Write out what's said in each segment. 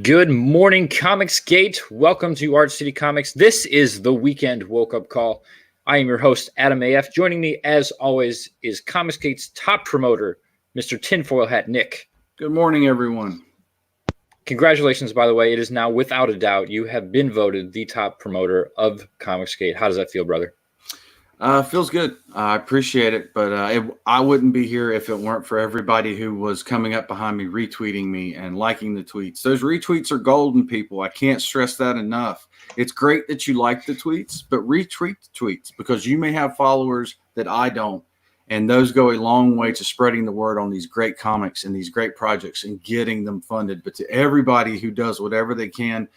Good morning, Comicsgate. Welcome to Art City Comics. This is the weekend woke-up call. I am your host, Adam AF. Joining me, as always, is Comicsgate's top promoter, Mr. Tinfoil Hat Nick. Good morning, everyone. Congratulations, by the way. It is now, without a doubt, you have been voted the top promoter of Comicsgate. How does that feel, brother? Feels good. I appreciate it, but I wouldn't be here if it weren't for everybody who was coming up behind me, retweeting me and liking the tweets. Those retweets are golden, people. I can't stress that enough. It's great that you like the tweets, but retweet the tweets because you may have followers that I don't, and those go a long way to spreading the word on these great comics and these great projects and getting them funded. But to everybody who does whatever they can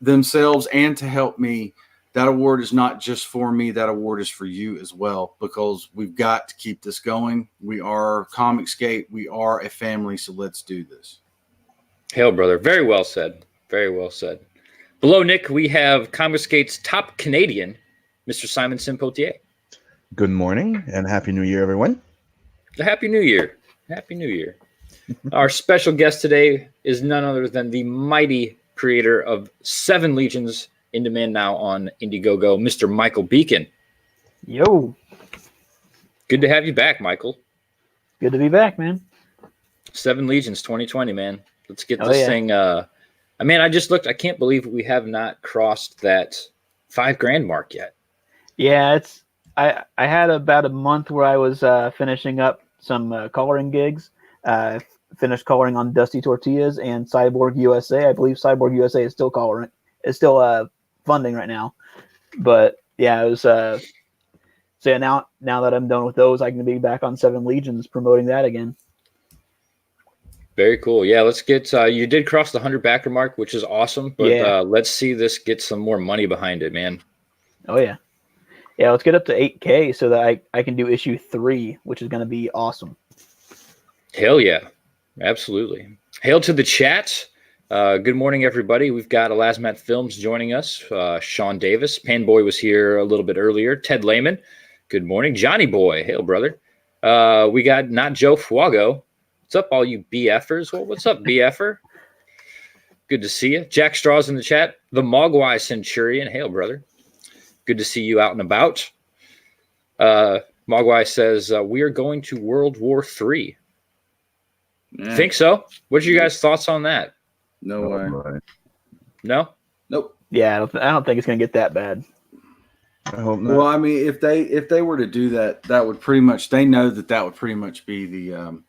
themselves and to help me, that award is not just for me. That award is for you as well, because we've got to keep this going. We are Comicsgate. We are a family, so let's do this. Hail, brother. Very well said. Very well said. Below Nick, we have Comicsgate's top Canadian, Mr. Simon Pothier. Good morning and Happy New Year, everyone. Happy New Year. Happy New Year. Our special guest today is none other than the mighty creator of 7 Legions, in demand now on IndieGoGo, Mr. Michael Beacon. Yo. Good to have you back, Michael. Good to be back, man. 7 Legions 2020, man. Let's get this thing. I just looked. I can't believe we have not crossed that $5,000 mark yet. Yeah, I had about a month where I was finishing up some coloring gigs. Finished coloring on Dusty Tortillas and Cyborg USA. I believe Cyborg USA is still coloring. It's still funding right now, but yeah, it was. So yeah, now that I'm done with those, I can be back on 7 Legions promoting that again. Very cool. Yeah, let's get. You did cross the 100 backer mark, which is awesome. But let's see this get some more money behind it, man. Oh yeah, yeah. Let's get up to 8K so that I can do issue 3, which is going to be awesome. Hell yeah, absolutely. Hail to the chat. Good morning, everybody. We've got Elasmat Films joining us. Sean Davis. Panboy was here a little bit earlier. Ted Lehman. Good morning. Johnny Boy. Hail, brother. We got Not Joe Fuago. What's up, all you BFers? Well, what's up, BFer? Good to see you. Jack Straw's in the chat. The Mogwai Centurion. Hail, brother. Good to see you out and about. Mogwai says, we are going to World War III. Yeah. Think so? What's your guys' thoughts on that? No way. No? Nope. Yeah, I don't think it's going to get that bad. I hope not. Well, I mean, if they were to do that, that would pretty much. They know that would pretty much be the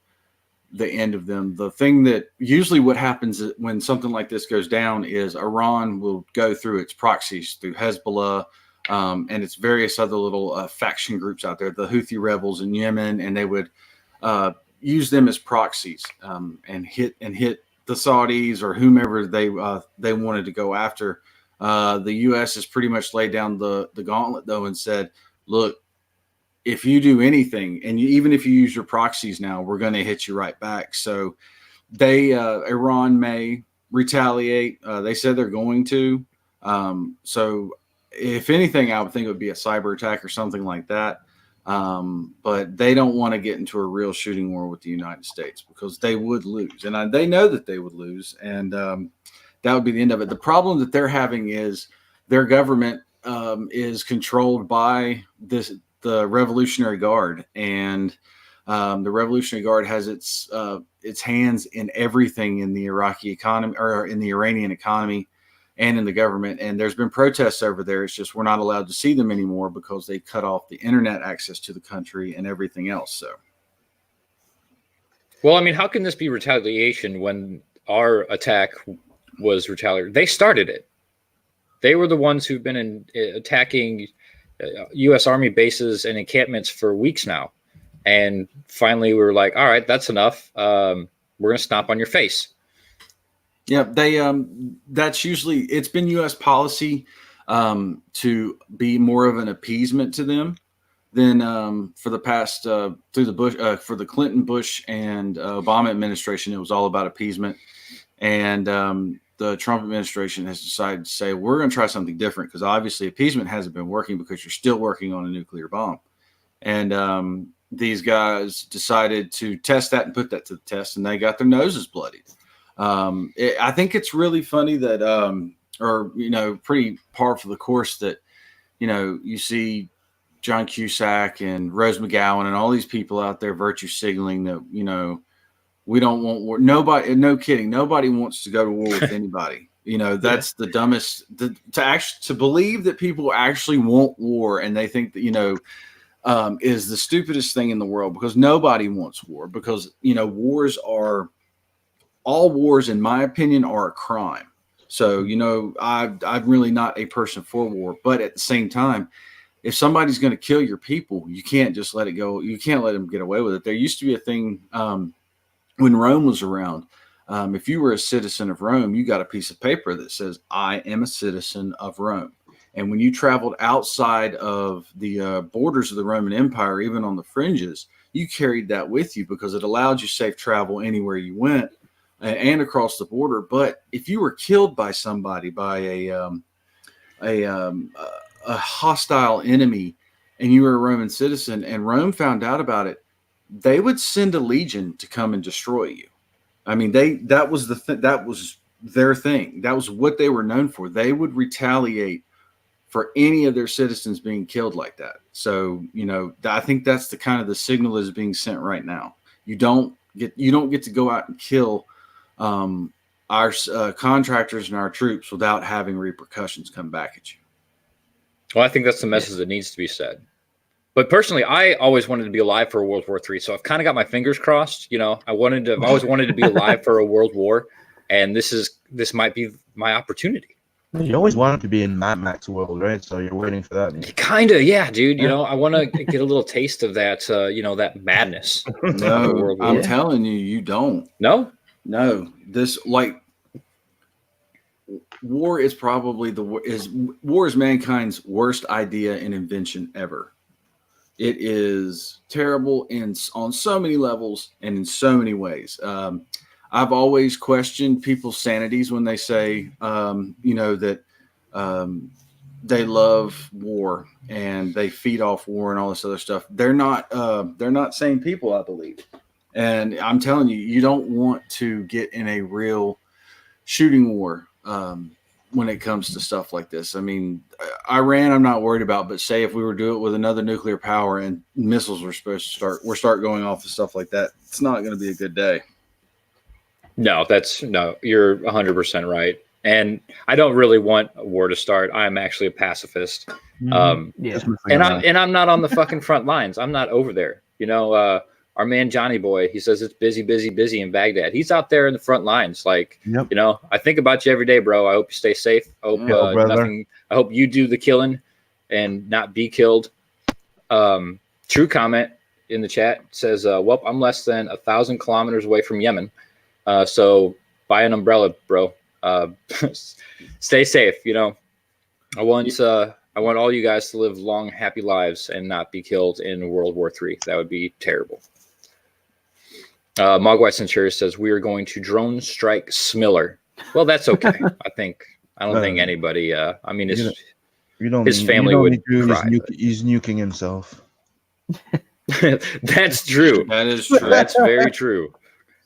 end of them. The thing that usually what happens when something like this goes down is Iran will go through its proxies through Hezbollah and its various other little faction groups out there, the Houthi rebels in Yemen, and they would use them as proxies and hit the Saudis or whomever they wanted to go after. The U.S. has pretty much laid down the gauntlet, though, and said, look, if you do anything, and even if you use your proxies now, we're going to hit you right back. So Iran may retaliate. They said they're going to. So if anything, I would think it would be a cyber attack or something like that. But they don't want to get into a real shooting war with the United States because they would lose. And they know that they would lose. And that would be the end of it. The problem that they're having is their government is controlled by the Revolutionary Guard. And the Revolutionary Guard has its hands in everything in the Iraqi economy or in the Iranian economy and in the government. And there's been protests over there. It's just we're not allowed to see them anymore because they cut off the internet access to the country and everything else. So, well, I mean, how can this be retaliation when our attack was retaliatory? They started it. They were the ones who've been attacking U.S. Army bases and encampments for weeks now. And finally, we were like, all right, that's enough. We're going to stomp on your face. Yeah, that's usually it's been U.S. policy to be more of an appeasement to them than for the past through the Bush for the Clinton, Bush, and Obama administration. It was all about appeasement, and the Trump administration has decided to say we're going to try something different because obviously appeasement hasn't been working because you're still working on a nuclear bomb, and these guys decided to test that and put that to the test, and they got their noses bloodied. I think it's really funny that, or, you know, pretty par for the course that, you know, you see John Cusack and Rose McGowan and all these people out there virtue signaling that, you know, we don't want war. Nobody, no kidding, nobody wants to go to war with anybody. You know, that's the dumbest to believe that people actually want war, and they think that, you know, is the stupidest thing in the world, because nobody wants war, because, you know, all wars, in my opinion, are a crime. So, you know, I'm really not a person for war, but at the same time, if somebody's going to kill your people, you can't just let it go. You can't let them get away with it. There used to be a thing when Rome was around. If you were a citizen of Rome, you got a piece of paper that says, I am a citizen of Rome. And when you traveled outside of the borders of the Roman Empire, even on the fringes, you carried that with you because it allowed you safe travel anywhere you went and across the border. But if you were killed by somebody, by a hostile enemy, and you were a Roman citizen, and Rome found out about it, they would send a legion to come and destroy you. I mean, that was that was their thing. That was what they were known for. They would retaliate for any of their citizens being killed like that. So, you know, I think that's the kind of the signal that is being sent right now. You don't get to go out and kill our contractors and our troops without having repercussions come back at you. Well, I think that's the message that needs to be said. But personally, I always wanted to be alive for a World War III. So I've kind of got my fingers crossed. You know, I've always wanted to be alive for a world war. And this might be my opportunity. You always wanted to be in Mad Max world, right? So you're waiting for that. Kind of, yeah, dude. You know, I want to get a little taste of that, you know, that madness. No, I'm telling you, you don't. No? No. This, like, war is probably war is mankind's worst idea and invention ever. It is terrible on so many levels and in so many ways. I've always questioned people's sanities when they say, you know, that they love war and they feed off war and all this other stuff. They're not sane people, I believe. And I'm telling you, you don't want to get in a real shooting war when it comes to stuff like this. I mean, Iran, I'm not worried about, but say if we were to do it with another nuclear power and missiles were supposed to start going off and stuff like that, it's not going to be a good day. No, you're 100% right. And I don't really want a war to start. I'm actually a pacifist. And I'm not on the fucking front lines. I'm not over there. You know, our man Johnny Boy, he says it's busy, busy, busy in Baghdad. He's out there in the front lines. Like, you know, I think about you every day, bro. I hope you stay safe. I hope you do the killing and not be killed. True comment in the chat says, well, I'm less than 1,000 kilometers away from Yemen. So buy an umbrella, bro. Stay safe. You know, I want all you guys to live long, happy lives and not be killed in World War III. That would be terrible. Mogwai Centurion says we are going to drone strike Smiller. Well, that's okay. I don't think anybody. I mean, his family would cry. He's nuking himself. That's true. That is true. That's very true.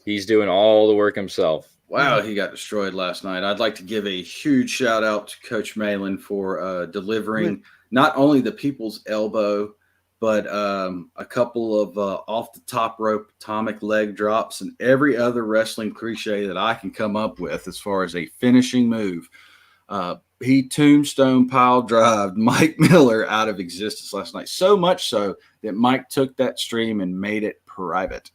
He's doing all the work himself. Wow, he got destroyed last night. I'd like to give a huge shout out to Coach Malin for delivering not only the people's elbow, but a couple of off the top rope atomic leg drops and every other wrestling cliche that I can come up with as far as a finishing move. He tombstone pile drived Mike Miller out of existence last night. So much so that Mike took that stream and made it private.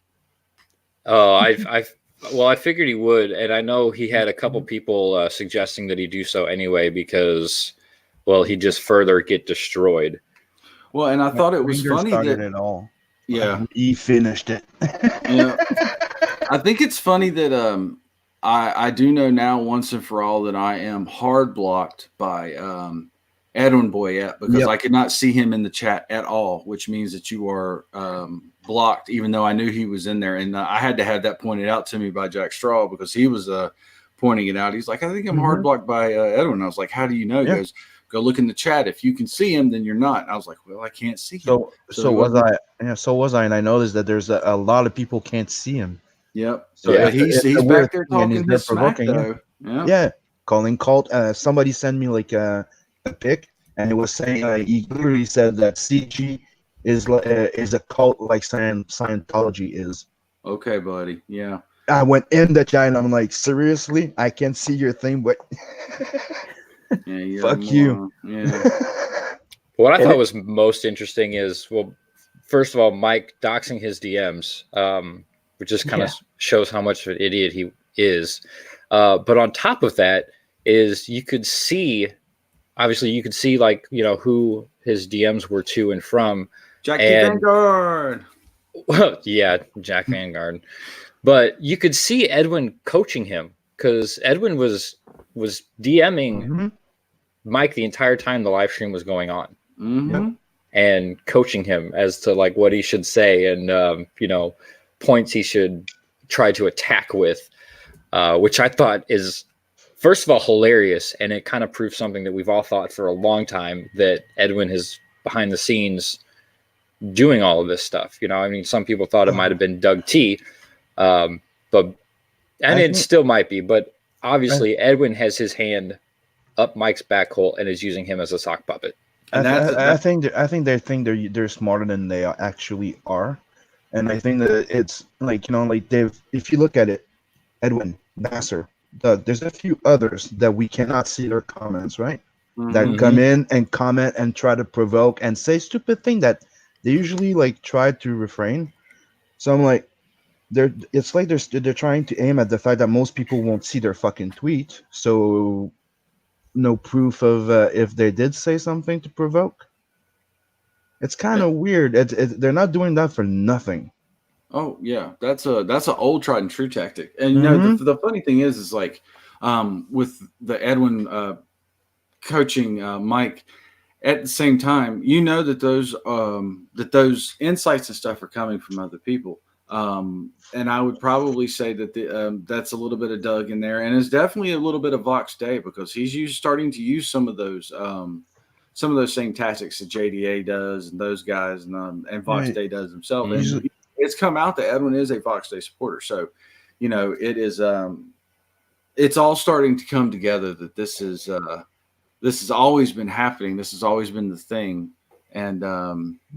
Oh, I figured he would, and I know he had a couple people suggesting that he do so anyway because, well, he'd just further get destroyed. Well, and I thought it was funny that it all. Yeah, he finished it. Yeah, I think it's funny that I do know now once and for all that I am hard blocked by Edwin Boyette because I could not see him in the chat at all, which means that you are blocked, even though I knew he was in there. And I had to have that pointed out to me by Jack Straw because he was pointing it out. He's like, I think I'm hard blocked by Edwin. I was like, how do you know? He goes, go look in the chat. If you can see him, then you're not. And I was like, well, I can't see him. So was I. Yeah, so was I. And I noticed that there's a lot of people can't see him. Yep. So Yeah. But he's it's a back weird there thing, and he's talking dead his smack provoking, yeah. though. Yeah. Yeah, calling cult. Somebody sent me like a pic, and it was saying he literally said that CG is a cult like Scientology is. Okay, buddy. Yeah. I went in the chat and I'm like, seriously, I can't see your thing, but Yeah. You're a fuck you. moron. Yeah. What I And thought it- was most interesting is, well, first of all, Mike doxing his DMs, which just kind of shows how much of an idiot he is. But on top of that is you could see, obviously, you could see like, who his DMs were to and from. Jackie And- Vanguard. Well, yeah, Jack Vanguard. But you could see Edwin coaching him because Edwin was DMing Mhm. Mike the entire time the live stream was going on. Mm-hmm. And coaching him as to like what he should say and points he should try to attack with, which I thought is, first of all, hilarious, and it kind of proves something that we've all thought for a long time, that Edwin is behind the scenes doing all of this stuff. I mean, some people thought it might have been Doug T, but it still might be, but obviously Edwin has his hand up Mike's back hole and is using him as a sock puppet. And I think they think they're smarter than they actually are, and I think that it's like they've. If you look at it, Edwin, Nasser, Doug, there's a few others that we cannot see their comments, right? That come in and comment and try to provoke and say stupid thing that they usually like try to refrain. So I'm like, they're trying to aim at the fact that most people won't see their fucking tweet, so no proof of if they did say something to provoke. It's kind of weird. They're not doing that for nothing. Oh yeah, that's an old tried and true tactic. And the funny thing is like with the Edwin coaching Mike, at the same time, that those insights and stuff are coming from other people. And I would probably say that that's a little bit of Doug in there, and it's definitely a little bit of Vox Day, because he's starting to use some of those same tactics that JDA does and those guys, and Vox Day does himself. And it's come out that Edwin is a Vox Day supporter, so it is. It's all starting to come together that this has always been happening. This has always been the thing. And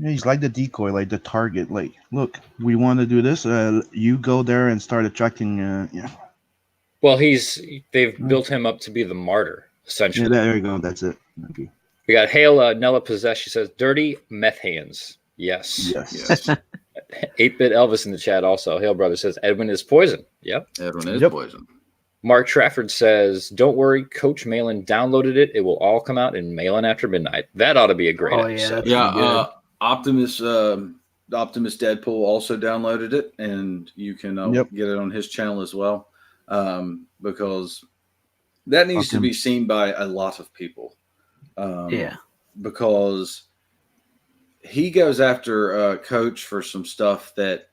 he's like the decoy, like the target. Like, look, we want to do this. You go there and start attracting. Well, they've built him up to be the martyr, essentially. Yeah, there you go. That's it. Thank you. We got Hale Nella Possess. She says, "Dirty meth hands." Yes. 8-bit Elvis in the chat also. Hale Brother says, "Edwin is poison." Yep. Edwin is poison. Mark Trafford says, "Don't worry, Coach Malin downloaded it. It will all come out in Malin after midnight." That ought to be a great episode. Yeah, Optimus Deadpool also downloaded it, and you can get it on his channel as well, because that needs to be seen by a lot of people. Because he goes after Coach for some stuff that,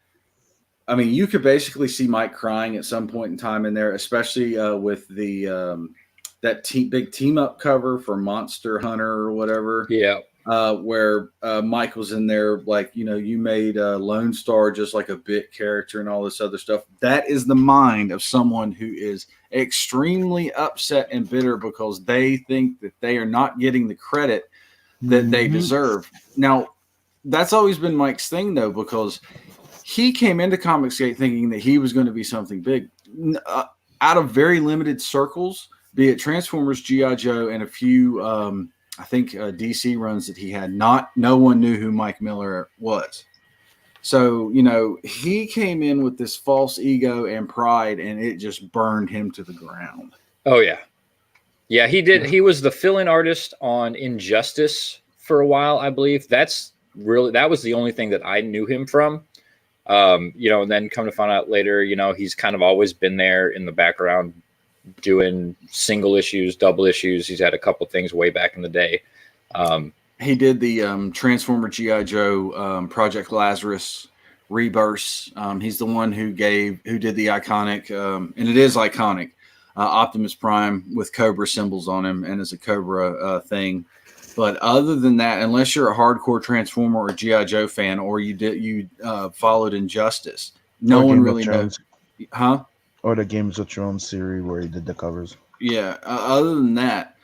I mean, you could basically see Mike crying at some point in time in there, especially with the big team up cover for Monster Hunter or whatever. Yeah. Where Mike was in there, like, you made Lone Star just like a bit character and all this other stuff. That is the mind of someone who is extremely upset and bitter because they think that they are not getting the credit that they deserve. Now, that's always been Mike's thing, though, because he came into Comicsgate thinking that he was going to be something big. Out of very limited circles, be it Transformers, G.I. Joe, and a few, I think, DC runs that he had, no one knew who Mike Miller was. So, he came in with this false ego and pride, and it just burned him to the ground. Oh, yeah. Yeah, he did. He was the fill-in artist on Injustice for a while, I believe. That was the only thing that I knew him from. And then come to find out later, he's kind of always been there in the background doing single issues, double issues. He's had a couple things way back in the day. He did the Transformer G.I. Joe Project Lazarus Rebirth. He's the one who did the iconic, and it is iconic, Optimus Prime with Cobra symbols on him and as a Cobra thing. But other than that, unless you're a hardcore Transformer or G.I. Joe fan, or you followed Injustice, no one really knows. Huh? Or the Games of Thrones series where he did the covers. Yeah. Other than that,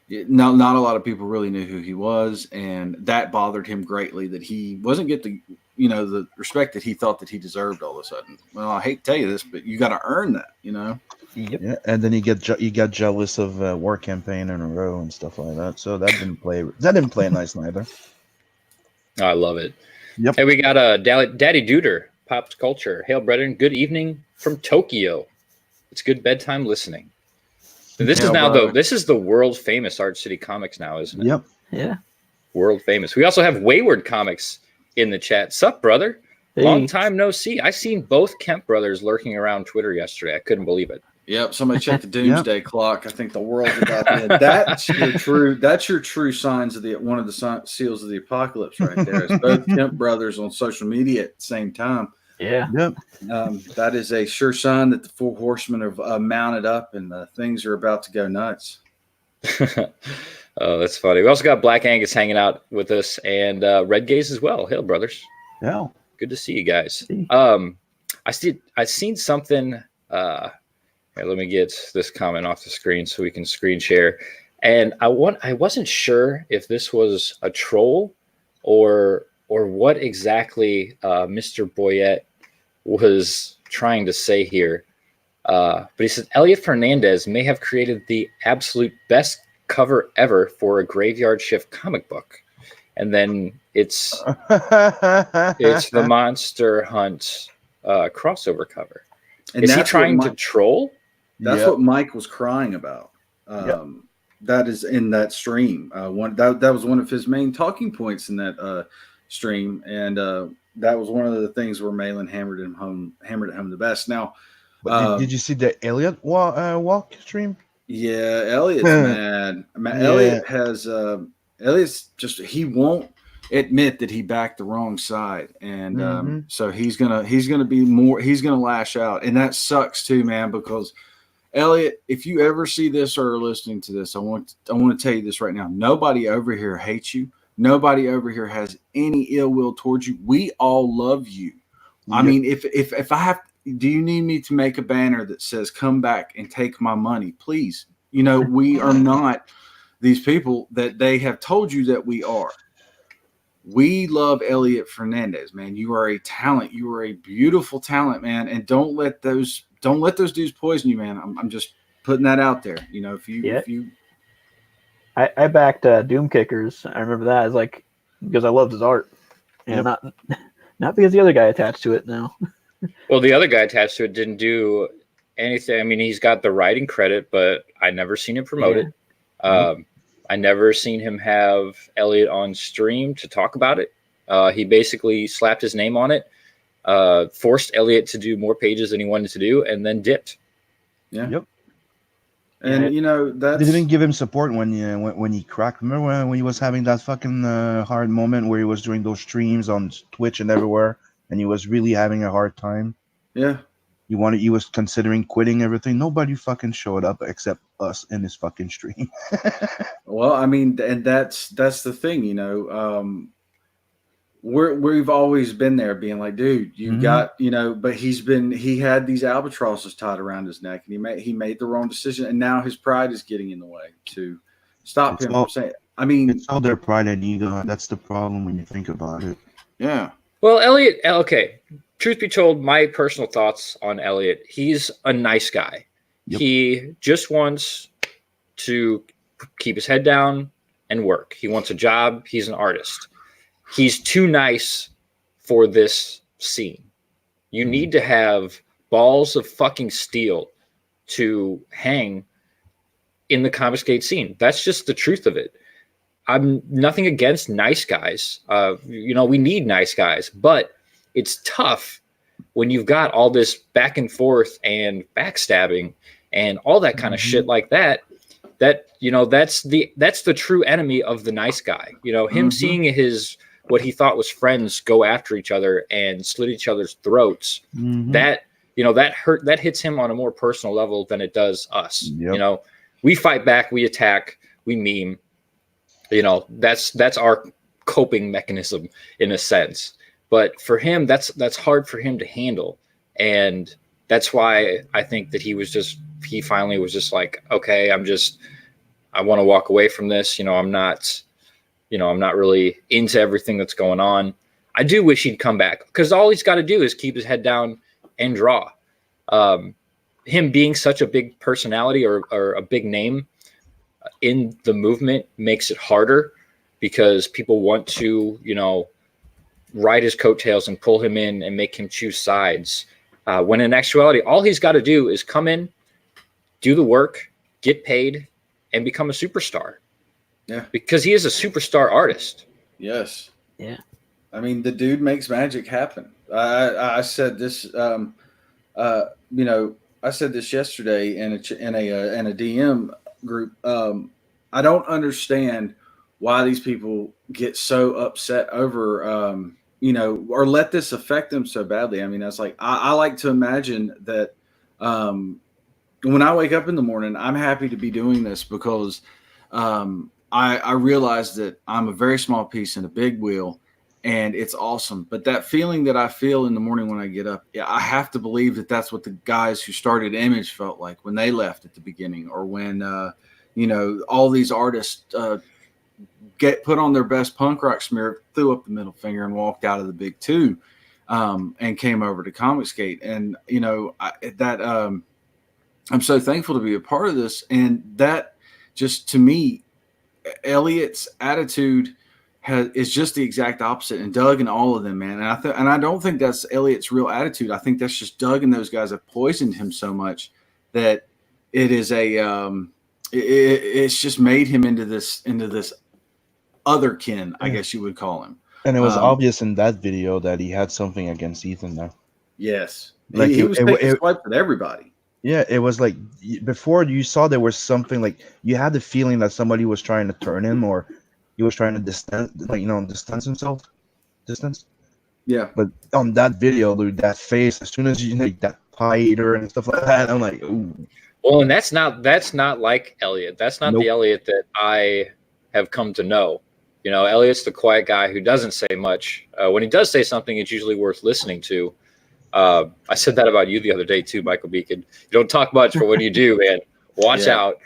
not a lot of people really knew who he was, and that bothered him greatly that he wasn't get the the respect that he thought that he deserved all of a sudden. Well, I hate to tell you this, but you got to earn that. Yep. Yeah, and then he got jealous of War Campaign in a row and stuff like that. So that didn't play nice neither. I love it. Yep. Hey, we got Daddy Deuter, Pop Culture. Hail, brethren. Good evening from Tokyo. It's good bedtime listening. This is now this is the world famous Art City Comics now, isn't it? Yep. Yeah. World famous. We also have Wayward Comics in the chat. Sup, brother? Hey. Long time no see. I seen both Kemp brothers lurking around Twitter yesterday. I couldn't believe it. Yep. Somebody check the doomsday clock. I think the world's about to end. That's your true. That's your true signs of one of the seals of the apocalypse right there. It's both Kemp brothers on social media at the same time. Yeah. Yep. That is a sure sign that the four horsemen have mounted up and things are about to go nuts. Oh, that's funny. We also got Black Angus hanging out with us and Red Gaze as well. Hail, brothers. Yeah. Good to see you guys. I seen something. Here, let me get this comment off the screen so we can screen share. And I wasn't sure if this was a troll or what exactly Mr. Boyette was trying to say here. But he says Elliott Fernandes may have created the absolute best cover ever for a Graveyard Shift comic book. And then it's the Monster Hunt crossover cover. And is he trying to troll? That's what Mike was crying about. That is in that stream. That was one of his main talking points in that stream, and that was one of the things where Malin hammered it home the best. Now, did you see the Elliott walk stream? Yeah, Elliott's mad. Elliott has Elliott's just he won't admit that he backed the wrong side, and so he's gonna lash out, and that sucks too, man, because Elliott, if you ever see this or are listening to this, I want to tell you this right now. Nobody over here hates you. Nobody over here has any ill will towards you. We all love you. I mean, if I have, do you need me to make a banner that says "Come back and take my money"? Please. We are not these people that they have told you that we are. We love Elliott Fernandes, man. You are a talent. You are a beautiful talent, man. And don't let those dudes poison you, man. I'm just putting that out there. If you I backed Doom Kickers. I remember that as because I loved his art, and not because the other guy attached to it now. Well, the other guy attached to it didn't do anything. I mean, he's got the writing credit, but I never seen him promote it. I never seen him have Elliott on stream to talk about it. He basically slapped his name on it, forced Elliott to do more pages than he wanted to do, and then dipped. Yeah. Yep. And they didn't give him support when he cracked. Remember when he was having that fucking hard moment where he was doing those streams on Twitch and everywhere, and he was really having a hard time. Yeah. He was considering quitting everything. Nobody fucking showed up except us in his fucking stream. Well, I mean, and that's the thing, we've always been there being like, dude, you got, but he had these albatrosses tied around his neck, and he made the wrong decision, and now his pride is getting in the way to stop him from saying. I mean, it's all their pride and ego. That's the problem when you think about it. Yeah. Well, Elliott, okay. Truth be told, my personal thoughts on Elliott, he's a nice guy. Yep. He just wants to keep his head down and work. He wants a job. He's an artist. He's too nice for this scene. You need to have balls of fucking steel to hang in the Comicsgate scene. That's just the truth of it. I'm nothing against nice guys. We need nice guys, but it's tough when you've got all this back and forth and backstabbing and all that kind of shit like that. That's the true enemy of the nice guy. Him seeing what he thought was friends go after each other and slit each other's throats. That hits him on a more personal level than it does us. Yep. We fight back, we attack, we meme. That's our coping mechanism in a sense. But for him, that's hard for him to handle. And that's why I think that he finally was just like, okay, I want to walk away from this. I'm not really into everything that's going on. I do wish he'd come back, because all he's got to do is keep his head down and draw. Him being such a big personality or a big name in the movement makes it harder, because people want to, ride his coattails and pull him in and make him choose sides. When in actuality, all he's got to do is come in, do the work, get paid, and become a superstar. Yeah. Because he is a superstar artist. Yes. Yeah. I mean, the dude makes magic happen. I said this, I said this yesterday in a DM group. I don't understand why these people get so upset over, or let this affect them so badly. I mean, that's like, I like to imagine that when I wake up in the morning, I'm happy to be doing this, because I realize that I'm a very small piece in a big wheel, and it's awesome. But that feeling that I feel in the morning when I get up, I have to believe that that's what the guys who started Image felt like when they left at the beginning, or when, all these artists get put on their best punk rock smear, threw up the middle finger, and walked out of the big two, and came over to Comicsgate. And, I'm so thankful to be a part of this. And that just, to me, Elliott's attitude is just the exact opposite, and Doug and all of them, man. And I don't think that's Elliott's real attitude. I think that's just Doug and those guys have poisoned him so much that it is it's just made him into this other kin, I guess you would call him. And it was obvious in that video that he had something against Ethan there. Yes. Like he was taking swipes at everybody. Yeah, it was like, before you saw there was something, like you had the feeling that somebody was trying to turn him, or he was trying to distance himself. Yeah. But on that video, dude, that face, as soon as you that pie eater and stuff like that, I'm like, ooh. Well, and that's not like Elliott. That's not the Elliott that I have come to know. Elliott's the quiet guy who doesn't say much. When he does say something, it's usually worth listening to. I said that about you the other day too, Michael Beacon. You don't talk much, but when you do, man, watch out.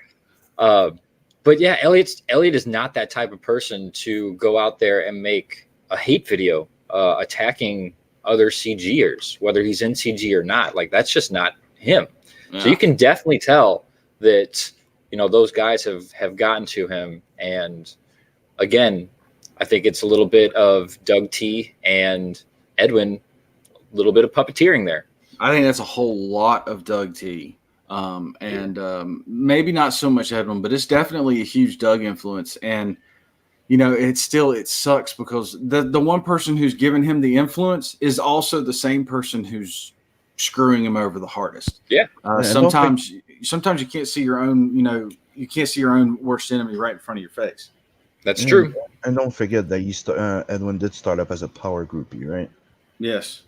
But yeah, Elliott is not that type of person to go out there and make a hate video attacking other CGers, whether he's in CG or not. Like, that's just not him. Yeah. So you can definitely tell that, those guys have gotten to him. And again, I think it's a little bit of Doug T and Edwin, a little bit of puppeteering there. I think that's a whole lot of Doug T. Maybe not so much Edwin, but it's definitely a huge Doug influence. And, it sucks, because the one person who's given him the influence is also the same person who's screwing him over the hardest. Yeah. Sometimes you can't see your own, you can't see your own worst enemy right in front of your face. That's true. And don't forget that Edwin did start up as a power groupie, right? Yes.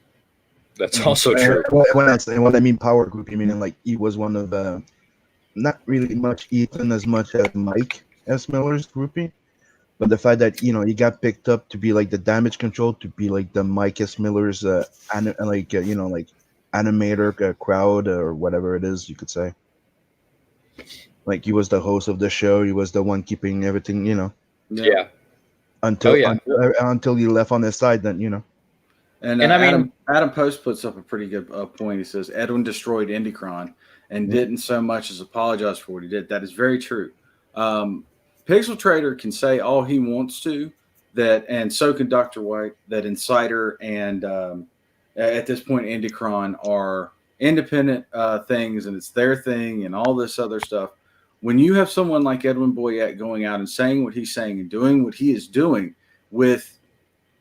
That's also true. When I mean power groupie, meaning like he was one of not really much Ethan as much as Mike S. Miller's groupie, but the fact that he got picked up to be like the damage control, to be like the Mike S. Miller's animator crowd, or whatever it is you could say. Like, he was the host of the show. He was the one keeping everything, Yeah. Until he left on his side, then And I mean, Adam Post puts up a pretty good point. He says Edwin destroyed IndieCron and didn't so much as apologize for what he did. That is very true. Pixel Trader can say all he wants to, and so can Dr. White, that Insider and at this point IndieCron are independent things, and it's their thing and all this other stuff. When you have someone like Edwin Boyette going out and saying what he's saying and doing what he is doing with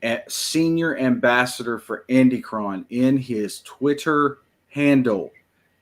a senior ambassador for IndieCron in his Twitter handle,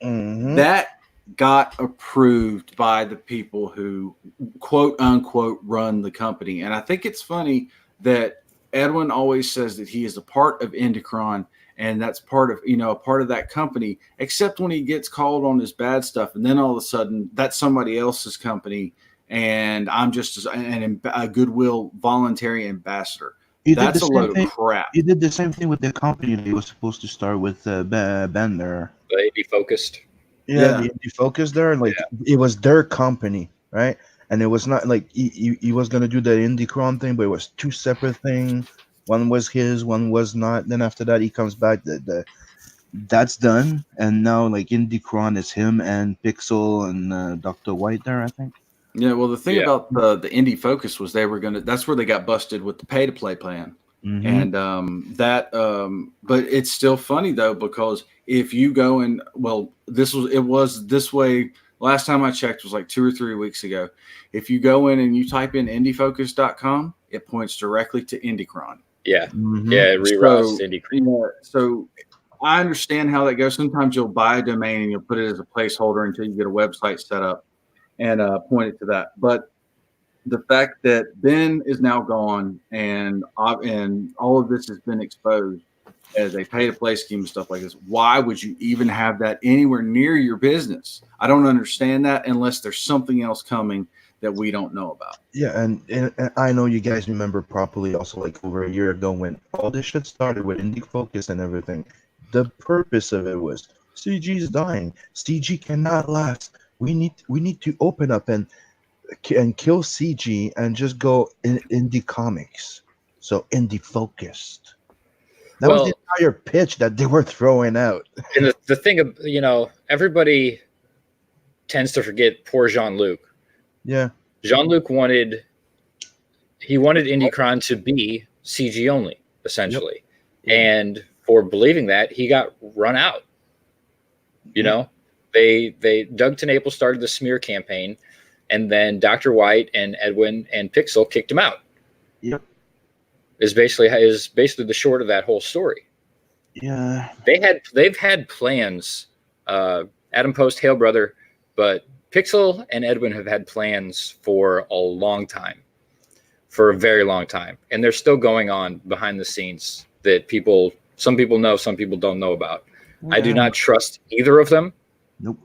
that got approved by the people who quote unquote run the company. And I think it's funny that Edwin always says that he is a part of IndieCron, and that's part of, a part of that company, except when he gets called on his bad stuff. And then all of a sudden that's somebody else's company, and I'm just a goodwill voluntary ambassador. That's a load of crap. He did the same thing with the company that he was supposed to start with Ben there. The indie focused. Yeah, the indie focus there, like it was their company, right? And it was not like he was gonna do the indie Kron thing, but it was two separate things. One was his, one was not. Then after that, he comes back. That's done, and now like indie Kron is him and Pixel and Dr. White there, I think. Yeah, well, the thing about the indie focus was that's where they got busted with the pay to play plan. Mm-hmm. And but it's still funny though, because if you go and, well, it was this way last time I checked was like 2 or 3 weeks ago. If you go in and you type in indiefocus.com, it points directly to IndieCron. Yeah. Mm-hmm. Yeah, it reroutes IndieCron. So I understand how that goes. Sometimes you'll buy a domain and you'll put it as a placeholder until you get a website set up and point it to that. But the fact that Ben is now gone and all of this has been exposed as a pay-to-play scheme and stuff like this, why would you even have that anywhere near your business? I don't understand that unless there's something else coming that we don't know about. Yeah, and I know you guys remember properly also like over a year ago when all this shit started with Indie Focus and everything. The purpose of it was CG is dying. CG cannot last. We need to open up and kill CG and just go indie comics. So indie focused. That was the entire pitch that they were throwing out. And the thing of, everybody tends to forget poor JeanLuc. Yeah. JeanLuc wanted IndieCron to be CG only, essentially. Yep. And for believing that, he got run out. They Doug TenNapel started the smear campaign, and then Dr. White and Edwin and Pixel kicked him out. Yep. Is basically the short of that whole story. Yeah. They've had plans, Adam Post, Hail Brother, but Pixel and Edwin have had plans for a long time, for a very long time. And they're still going on behind the scenes that some people know, some people don't know about. Yeah. I do not trust either of them. Nope.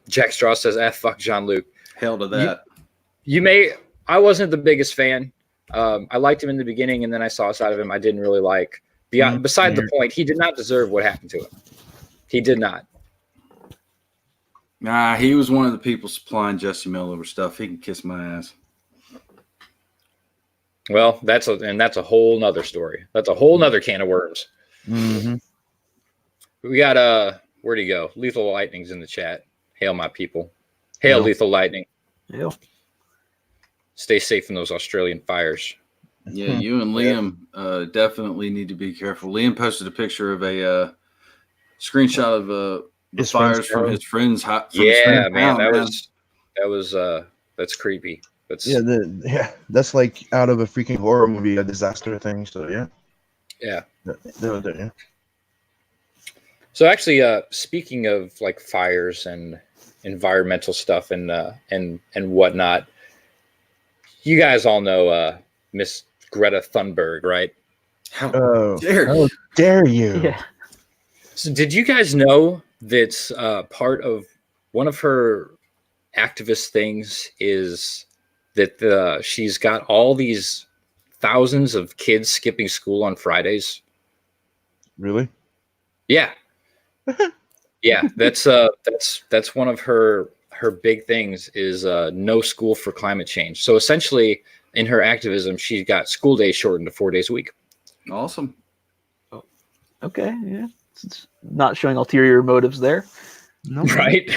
Jack Straw says, fuck JeanLuc. Hell to that. I wasn't the biggest fan. I liked him in the beginning, and then I saw a side of him I didn't really like. Beside the point, he did not deserve what happened to him. He did not. Nah, he was one of the people supplying Jesse Miller stuff. He can kiss my ass. Well, that's a whole nother story. That's a whole nother can of worms. Mm-hmm. We got where'd he go? Lethal Lightning's in the chat. Hail my people. Hail Lethal Lightning. Hail. Stay safe from those Australian fires. Yeah, you and Liam definitely need to be careful. Liam posted a picture of a screenshot of the fires from his friend's house. Yeah, man, that's creepy. That's like out of a freaking horror movie, a disaster thing. So yeah. So actually, speaking of like fires and environmental stuff and whatnot, you guys all know Miss Greta Thunberg, right? How dare you? Yeah. So did you guys know that part of one of her activist things is that she's got all these thousands of kids skipping school on Fridays? Really? Yeah. Yeah, that's one of her big things is no school for climate change. So essentially, in her activism, she got school days shortened to 4 days a week. Awesome. Okay, yeah, it's not showing ulterior motives there. No, right?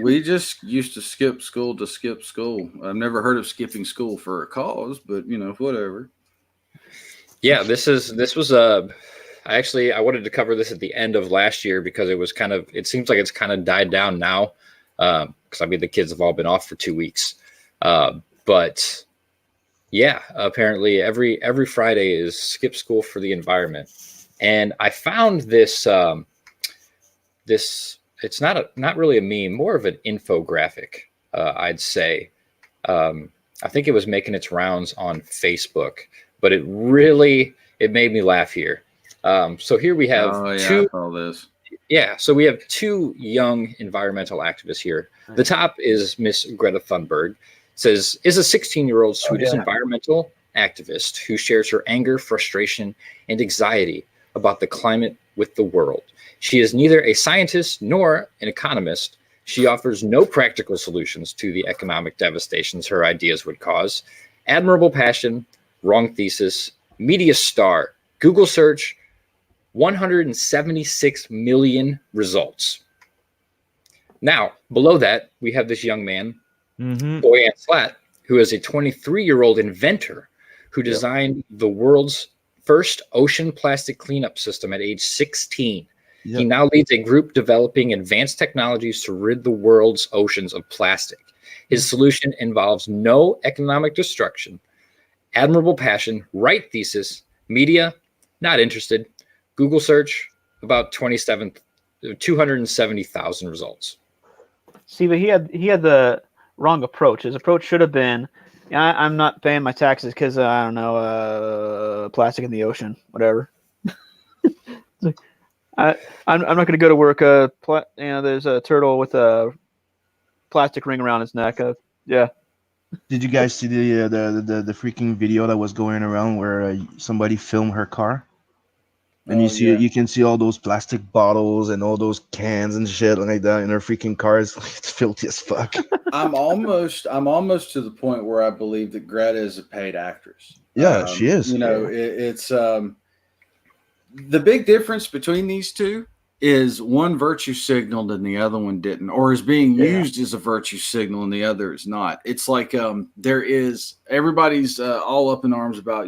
We just used to skip school to skip school. I've never heard of skipping school for a cause, but whatever. Yeah, this was I wanted to cover this at the end of last year because it seems like it's kind of died down now. Because the kids have all been off for 2 weeks. But yeah, apparently every Friday is skip school for the environment. And I found this it's not really a meme, more of an infographic, I'd say. I think it was making its rounds on Facebook, but it made me laugh here. So here we have two. All this. Yeah, so we have two young environmental activists here. Right. The top is Miss Greta Thunberg. It says, is a 16-year-old Swedish environmental activist who shares her anger, frustration, and anxiety about the climate with the world. She is neither a scientist nor an economist. She offers no practical solutions to the economic devastations her ideas would cause. Admirable passion, wrong thesis, media star, Google search, 176 million results. Now, below that, we have this young man, Boyan Slat, who is a 23-year-old inventor who designed the world's first ocean plastic cleanup system at age 16. He now leads a group developing advanced technologies to rid the world's oceans of plastic. His solution involves no economic destruction, admirable passion, right thesis, media, not interested, Google search, about 270,000 results. See, but he had the wrong approach. His approach should have been, I'm not paying my taxes because I don't know, plastic in the ocean, whatever. I'm not going to go to work. There's a turtle with a plastic ring around his neck. Yeah. Did you guys see the freaking video that was going around where somebody filmed her car? And you can see all those plastic bottles and all those cans and shit like that in her freaking cars. It's filthy as fuck. I'm almost to the point where I believe that Greta is a paid actress. Yeah, she is. It's the big difference between these two is one virtue signaled and the other one didn't, or is being used as a virtue signal and the other is not. It's like everybody's all up in arms about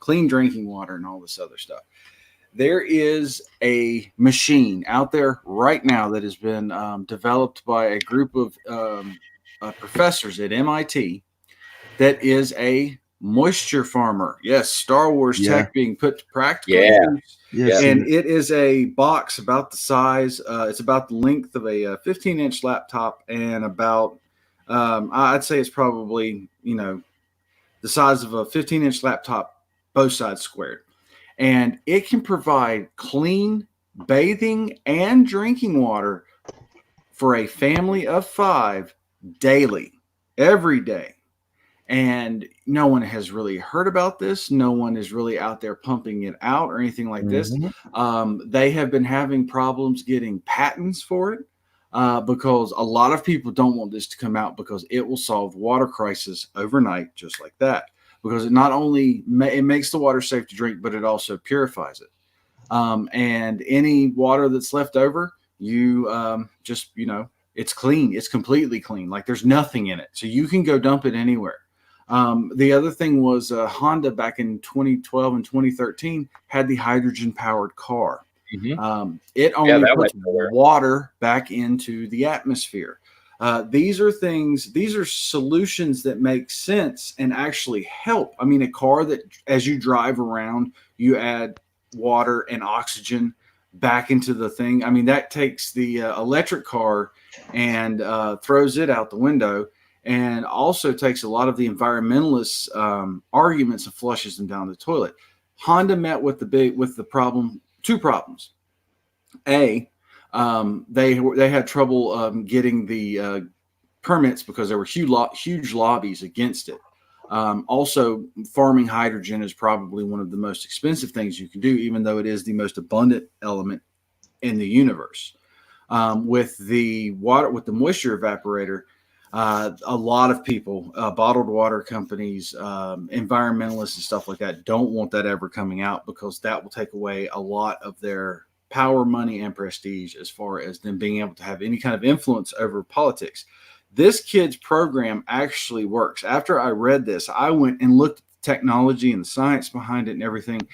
clean drinking water and all this other stuff. There is a machine out there right now that has been developed by a group of professors at MIT that is a moisture farmer. Yes, Star Wars tech being put to practical use. Yes. And it is a box about the size, it's about the length of a 15-inch laptop and about, I'd say it's probably, the size of a 15-inch laptop, both sides squared. And it can provide clean bathing and drinking water for a family of 5 daily, every day. And no one has really heard about this. No one is really out there pumping it out or anything like this. They have been having problems getting patents for it because a lot of people don't want this to come out because it will solve water crisis overnight, just like that. Because it not only it makes the water safe to drink, but it also purifies it. And any water that's left over, it's clean. It's completely clean. Like there's nothing in it. So you can go dump it anywhere. The other thing was Honda back in 2012 and 2013 had the hydrogen powered car. It only puts water back into the atmosphere. These are solutions that make sense and actually help. I mean, a car that as you drive around, you add water and oxygen back into the thing. I mean, that takes the electric car and throws it out the window, and also takes a lot of the environmentalists' arguments and flushes them down the toilet. Honda met with two problems. They had trouble getting the permits because there were huge lobbies against it. Also, farming hydrogen is probably one of the most expensive things you can do, even though it is the most abundant element in the universe. With the moisture evaporator, a lot of people, bottled water companies, environmentalists and stuff like that don't want that ever coming out because that will take away a lot of their power, money, and prestige as far as them being able to have any kind of influence over politics. This kid's program actually works. After I read this, I went and looked at the technology and the science behind it and everything.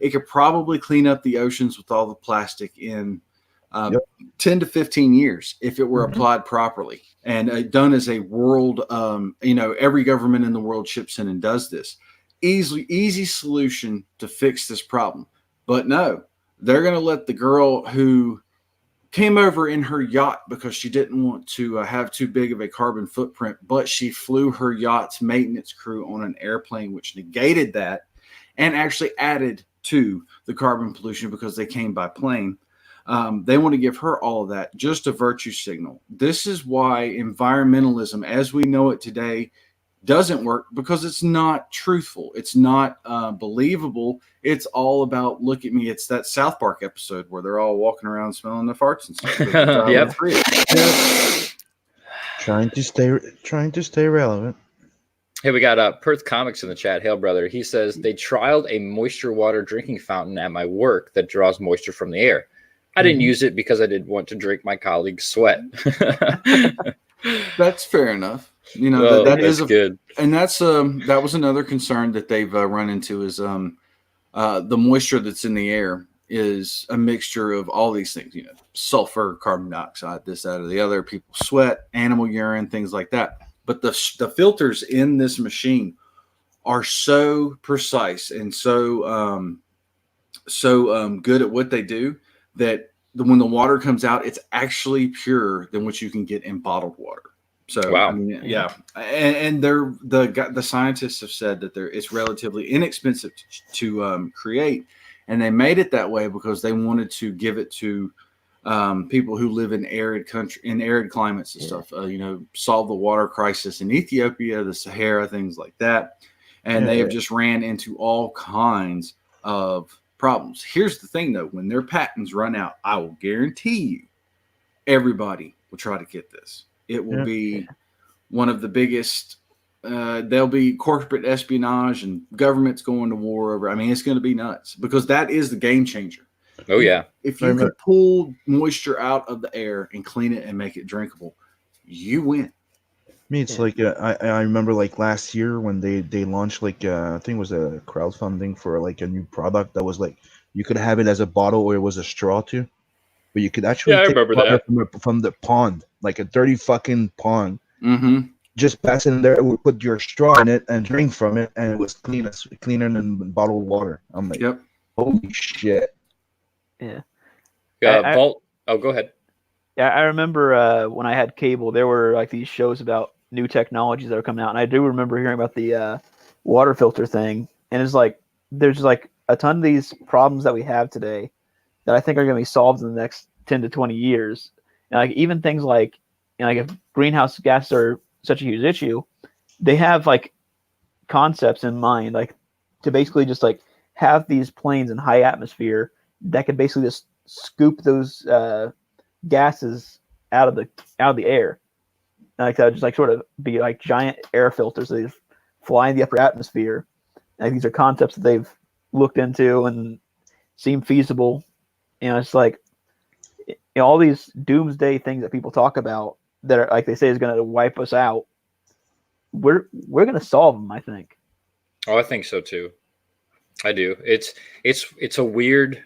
It could probably clean up the oceans with all the plastic in 10 to 15 years if it were applied properly and done as a world. Every government in the world chips in and does this. Easy solution to fix this problem. But no, they're going to let the girl who came over in her yacht because she didn't want to have too big of a carbon footprint, but she flew her yacht's maintenance crew on an airplane, which negated that and actually added to the carbon pollution because they came by plane. They want to give her all of that, just a virtue signal. This is why environmentalism, as we know it today, doesn't work because it's not truthful. It's not believable. It's all about, look at me. It's that South Park episode where they're all walking around smelling their farts and stuff. Yep. Trying to stay relevant. Hey, we got Perth Comics in the chat. Hail, brother. He says, they trialed a moisture water drinking fountain at my work that draws moisture from the air. I didn't use it because I didn't want to drink my colleagues' sweat. That's fair enough. You know, that is good. And that's that was another concern that they've run into is the moisture that's in the air is a mixture of all these things, you know, sulfur, carbon dioxide, this, that, or the other, people's sweat, animal urine, things like that. But the filters in this machine are so precise and so good at what they do that when the water comes out, it's actually purer than what you can get in bottled water. So, wow. I mean, yeah. And the scientists have said that it's relatively inexpensive to create. And they made it that way because they wanted to give it to people who live in arid climates and stuff, you know, solve the water crisis in Ethiopia, the Sahara, things like that. And they have just ran into all kinds of problems. Here's the thing, though. When their patents run out, I will guarantee you everybody will try to get this. It will be one of the biggest. There'll be corporate espionage and governments going to war over. I mean, it's going to be nuts because that is the game changer. Oh, yeah. If you could pull moisture out of the air and clean it and make it drinkable, you win. I mean, it's like I remember like last year when they launched like I think it was a crowdfunding for like a new product that was like you could have it as a bottle or it was a straw too, but you could actually take water from the pond, like a dirty fucking pond. Mm-hmm. Just pass it in there, would put your straw in it and drink from it, and it was cleaner than bottled water. I'm like, yep, holy shit. Yeah. Vault. Oh, go ahead. Yeah, I remember when I had cable, there were like these shows about new technologies that were coming out, and I do remember hearing about the water filter thing. And it's like there's like a ton of these problems that we have today that I think are going to be solved in the next 10 to 20 years. And like even things like, you know, like if greenhouse gases are such a huge issue, they have like concepts in mind, like to basically just like have these planes in high atmosphere that could basically just scoop those gases out of the air. And like that would just like sort of be like giant air filters that fly in the upper atmosphere. And these are concepts that they've looked into and seem feasible. You know, it's like, you know, all these doomsday things that people talk about that are like they say is going to wipe us out. We're going to solve them, I think. Oh, I think so too. I do. It's a weird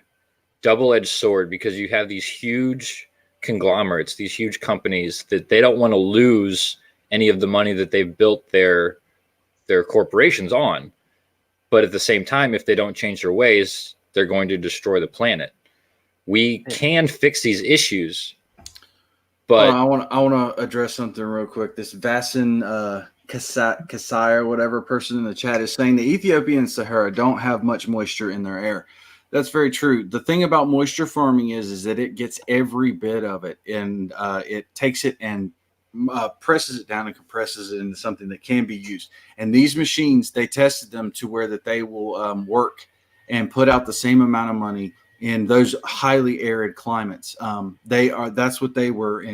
double-edged sword because you have these huge conglomerates, these huge companies that they don't want to lose any of the money that they've built their corporations on. But at the same time, if they don't change their ways, they're going to destroy the planet. We can fix these issues, but I want to address something real quick. This Vasin Kasai or whatever person in the chat is saying the Ethiopian Sahara don't have much moisture in their air. That's very true. The thing about moisture farming is that it gets every bit of it, and it takes it and presses it down and compresses it into something that can be used. And these machines, they tested them to where that they will work and put out the same amount of money in those highly arid climates. That's what they were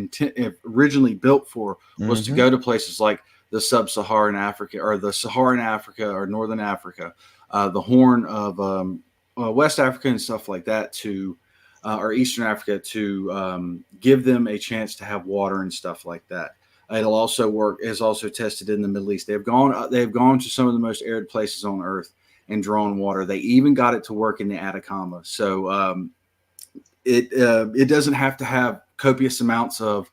originally built for, was to go to places like the sub-Saharan Africa or the Saharan Africa or Northern Africa, the Horn of West Africa and stuff like that or Eastern Africa to give them a chance to have water and stuff like that. It'll also work. Is also tested in the Middle East. They've gone to some of the most arid places on Earth and drawn water. They even got it to work in the Atacama. So it doesn't have to have copious amounts of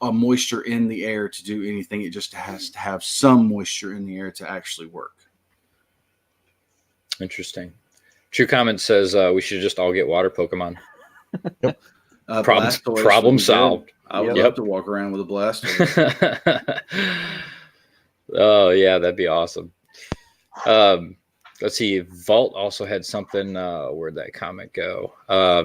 moisture in the air to do anything. It just has to have some moisture in the air to actually work. Interesting. True Comment says we should just all get water Pokemon. Yep. Problem solved. I would love to walk around with a Blastoise. Oh yeah, that'd be awesome. Let's see. Vault also had something. Where'd that comment go?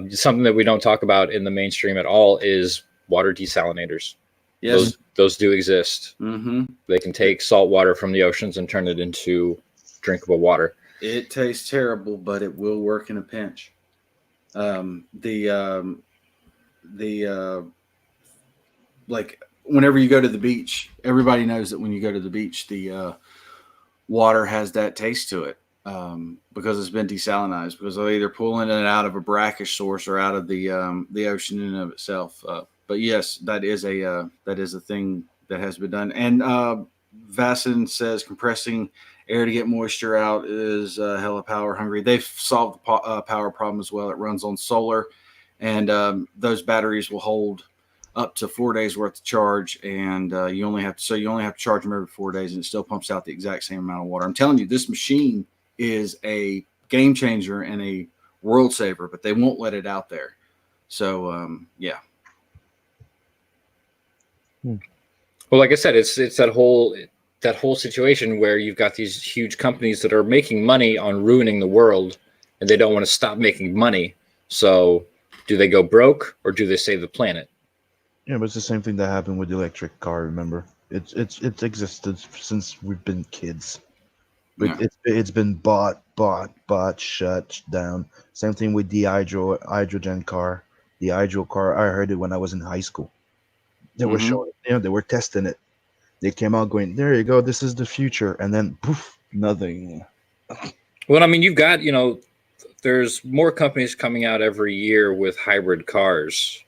Something that we don't talk about in the mainstream at all is water desalinators. Yes. Those do exist. Mm-hmm. They can take salt water from the oceans and turn it into drinkable water. It tastes terrible, but it will work in a pinch. The like whenever you go to the beach, everybody knows that when you go to the beach, the water has that taste to it because it's been desalinized, because they're either pulling it out of a brackish source or out of the ocean in and of itself. But yes, that is a thing that has been done. And Vasson says compressing air to get moisture out is hella power hungry. They've solved the power problem as well. It runs on solar, and those batteries will hold up to 4 days worth of charge, and you only have to charge them every 4 days, and it still pumps out the exact same amount of water. I'm telling you, this machine is a game changer and a world saver, but they won't let it out there. So yeah. Well, like I said, it's that whole situation where you've got these huge companies that are making money on ruining the world, and they don't want to stop making money. So do they go broke, or do they save the planet? Yeah, but it's the same thing that happened with the electric car. Remember, it's existed since we've been kids, but Yeah. it's been bought, shut down. Same thing with the hydrogen car. The hydro car, I heard it when I was in high school. They were showing, they were testing it. They came out going, "There you go, this is the future," and then poof, nothing. Well, I mean, you've got, there's more companies coming out every year with hybrid cars.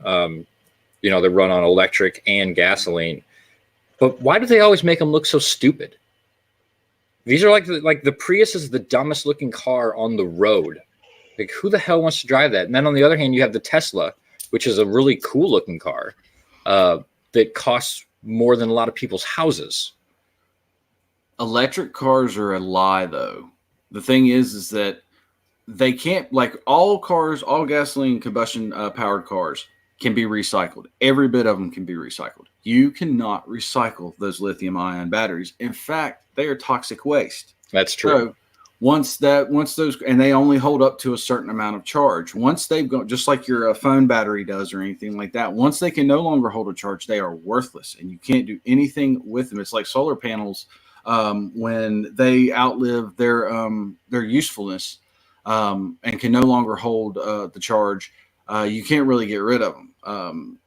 They run on electric and gasoline. But why do they always make them look so stupid? These are like the Prius is the dumbest looking car on the road. Like, who the hell wants to drive that? And then on the other hand, you have the Tesla, which is a really cool looking car that costs more than a lot of people's houses. Electric cars are a lie, though. The thing is that they can't, like all gasoline combustion powered cars can be recycled. Every bit of them can be recycled. You cannot recycle those lithium ion batteries. In fact, they are toxic waste. That's true. So once those, and they only hold up to a certain amount of charge. Once they've gone, just like your phone battery does or anything like that, once they can no longer hold a charge, they are worthless, and you can't do anything with them. It's like solar panels when they outlive their usefulness and can no longer hold the charge. You can't really get rid of them.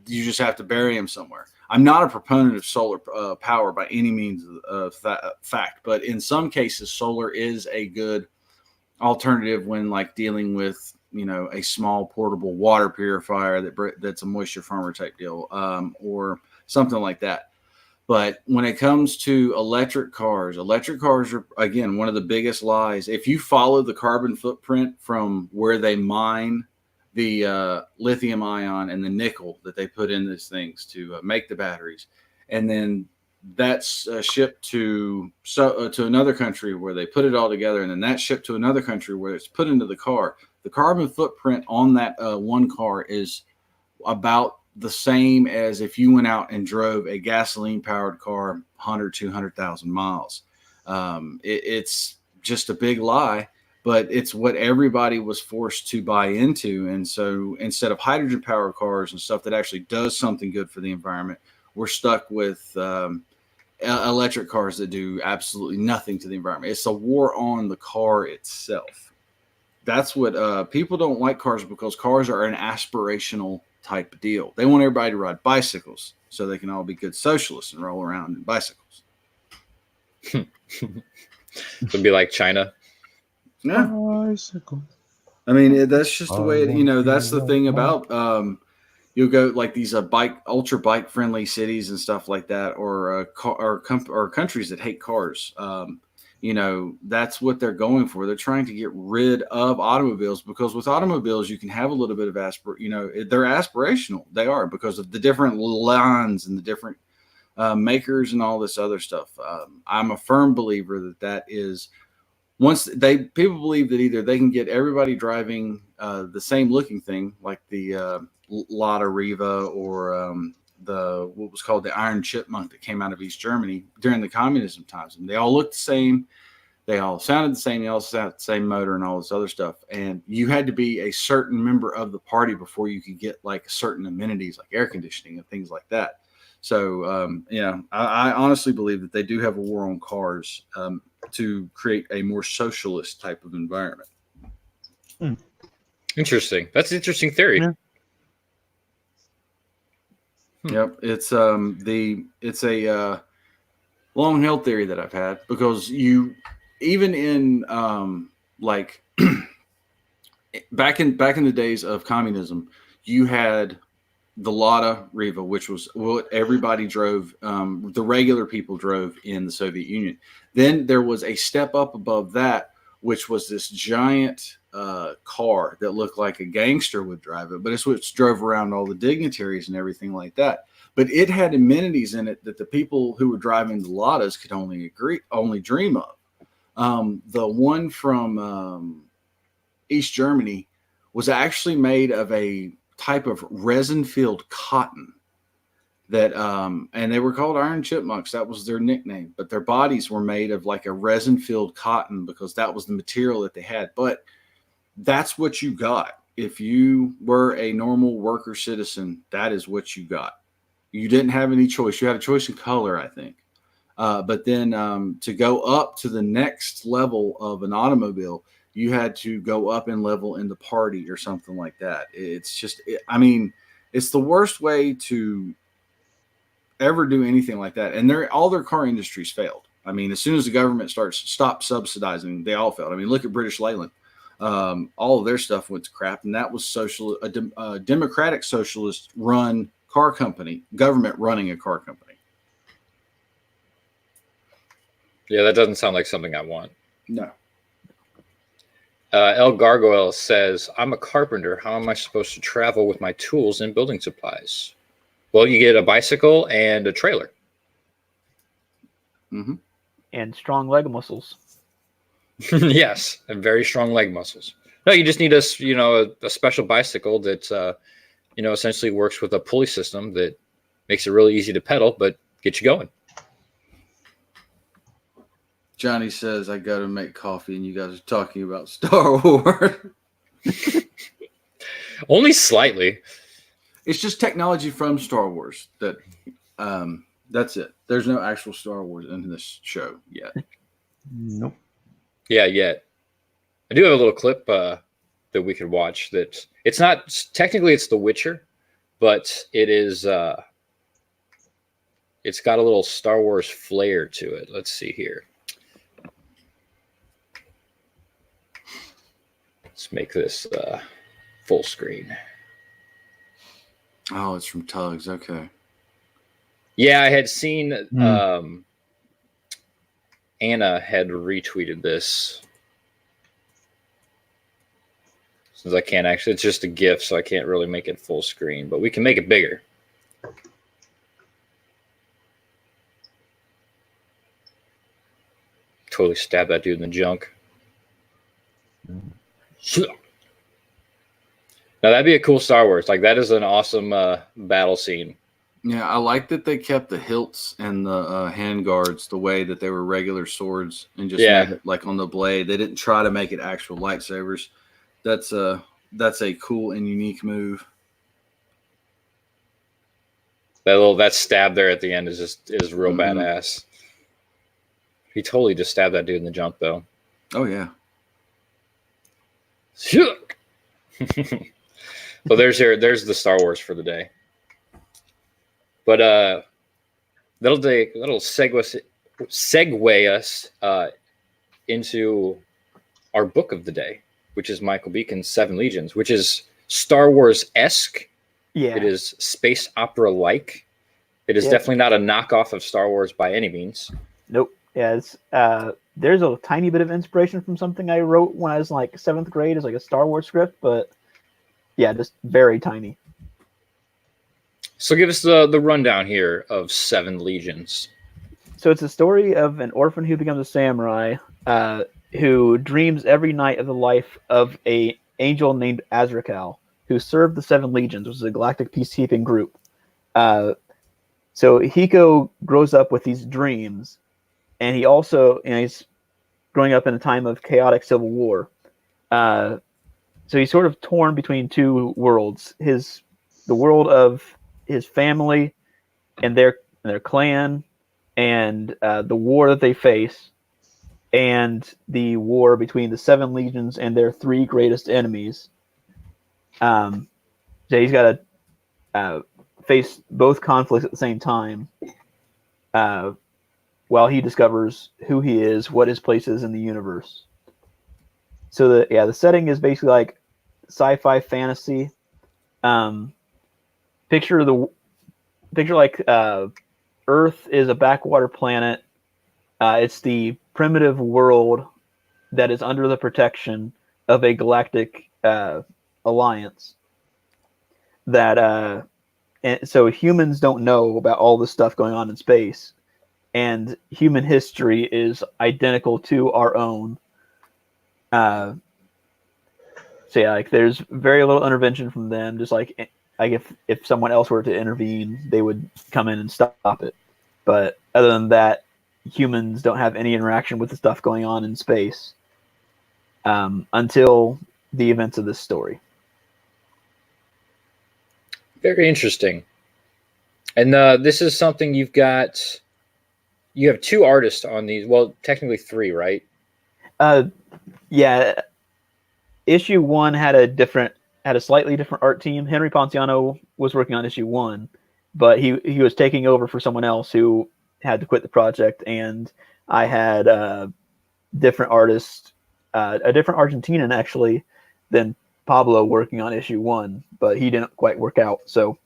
You just have to bury them somewhere. I'm not a proponent of solar power by any means of fact, but in some cases, solar is a good alternative when like dealing with, a small portable water purifier that's a moisture farmer type deal or something like that. But when it comes to electric cars are, again, one of the biggest lies. If you follow the carbon footprint from where they mine the lithium ion and the nickel that they put in these things to make the batteries, and then that's shipped to another country where they put it all together, and then that's shipped to another country where it's put into the car. The carbon footprint on that one car is about the same as if you went out and drove a gasoline powered car 100, 200,000 miles. It's just a big lie. But it's what everybody was forced to buy into. And so instead of hydrogen powered cars and stuff that actually does something good for the environment, we're stuck with electric cars that do absolutely nothing to the environment. It's a war on the car itself. That's what people don't like cars, because cars are an aspirational type of deal. They want everybody to ride bicycles so they can all be good socialists and roll around in bicycles. It'd be like China. Yeah. Bicycle. I mean, that's just the way, that's the thing about, you'll go like these ultra bike friendly cities and stuff like that, or countries that hate cars. That's what they're going for. They're trying to get rid of automobiles, because with automobiles, you can have a little bit of they're aspirational. They are, because of the different lines and the different makers and all this other stuff. I'm a firm believer that is, people believe that either they can get everybody driving the same looking thing, like the Lada Riva or what was called the Iron Chipmunk that came out of East Germany during the communism times. And they all looked the same. They all sounded the same. They all had the same motor and all this other stuff. And you had to be a certain member of the party before you could get like certain amenities like air conditioning and things like that. So I honestly believe that they do have a war on cars to create a more socialist type of environment. Interesting. That's an interesting theory. Yeah. Yep, it's a long held theory that I've had, because you even in like back in the days of communism, you had the Lada Riva, which was what everybody drove, the regular people drove in the Soviet Union. Then there was a step up above that, which was this giant car that looked like a gangster would drive it, but it's what drove around all the dignitaries and everything like that. But it had amenities in it that the people who were driving the Ladas could only dream of. The one from East Germany was actually made of a type of resin-filled cotton that and they were called iron chipmunks. That was their nickname, but their bodies were made of like a resin-filled cotton because that was the material that they had. But that's what you got. If you were a normal worker citizen, that is what you got. You didn't have any choice. You had a choice in color, I think. But then to go up to the next level of an automobile, you had to go up in level in the party or something like that. It's just, it's the worst way to ever do anything like that. And all their car industries failed. I mean, as soon as the government stopped subsidizing, they all failed. I mean, look at British Leyland. All of their stuff went to crap, and that was a democratic socialist run car company, government running a car company. Yeah, that doesn't sound like something I want. No. El Gargoyle says, I'm a carpenter. How am I supposed to travel with my tools and building supplies? Well, you get a bicycle and a trailer. Mm-hmm. And strong leg muscles. Yes, and very strong leg muscles. No, you just need a special bicycle that essentially works with a pulley system that makes it really easy to pedal, but gets you going. Johnny says, I got to make coffee, and you guys are talking about Star Wars. Only slightly. It's just technology from Star Wars. That's it. There's no actual Star Wars in this show yet. Nope. Yeah, yet. I do have a little clip that we could watch. That it's not technically it's The Witcher, but it is. It's got a little Star Wars flair to it. Let's see here. Let's make this full screen. Oh, it's from Tugs. Okay. Yeah, I had seen Anna had retweeted this. Since I can't actually, it's just a GIF, so I can't really make it full screen, but we can make it bigger. Totally stab that dude in the junk. Now that'd be a cool Star Wars. Like that is an awesome battle scene. Yeah, I like that they kept the hilts and the hand guards the way that they were regular swords, and just made it like on the blade. They didn't try to make it actual lightsabers. That's a cool and unique move. That stab there at the end is real badass. He totally just stabbed that dude in the junk though. Oh yeah. So there's the Star Wars for the day. But that'll segue us into our book of the day, which is Michael Beacon's Seven Legions, which is Star Wars-esque. Yeah. It is space opera-like. It is definitely not a knockoff of Star Wars by any means. Nope. Yeah, it's there's a tiny bit of inspiration from something I wrote when I was in like 7th grade as like a Star Wars script, but yeah, just very tiny. So give us the rundown here of Seven Legions. So it's a story of an orphan who becomes a samurai, who dreams every night of the life of an angel named Azrakal, who served the Seven Legions, which is a galactic peacekeeping group. So Hiko grows up with these dreams, and he also, he's growing up in a time of chaotic civil war. So he's sort of torn between two worlds: the world of his family and their clan, and the war that they face, and the war between the Seven Legions and their three greatest enemies. So he's got to face both conflicts at the same time, while he discovers who he is, what his place is in the universe. So the setting is basically like sci-fi fantasy. Picture like Earth is a backwater planet. It's the primitive world that is under the protection of a galactic alliance. And so humans don't know about all the stuff going on in space, and human history is identical to our own. So yeah, like there's very little intervention from them. Just like if someone else were to intervene, they would come in and stop it. But other than that, humans don't have any interaction with the stuff going on in space until the events of this story. Very interesting. And this is something you have two artists on these. Well, technically three, right? Yeah. Issue 1 had a slightly different art team. Henry Ponciano was working on issue 1, but he was taking over for someone else who had to quit the project, and I had different artists, a different Argentinian actually than Pablo working on issue 1, but he didn't quite work out. So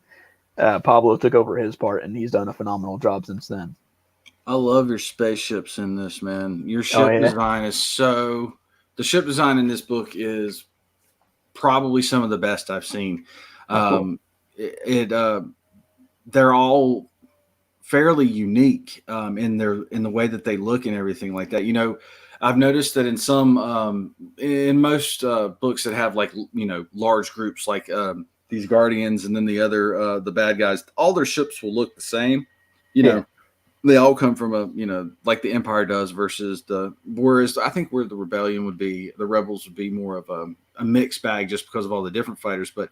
Pablo took over his part, and he's done a phenomenal job since then. I love your spaceships in this, man. Your ship design is so... The ship design in this book is probably some of the best I've seen. Cool. They're all fairly unique in the way that they look and everything like that. You know, I've noticed that in most books that have, like, you know, large groups like these Guardians and then the other the bad guys, all their ships will look the same. You know, they all come from like the Empire does, versus whereas I think where the Rebels would be more of a mixed bag just because of all the different fighters. But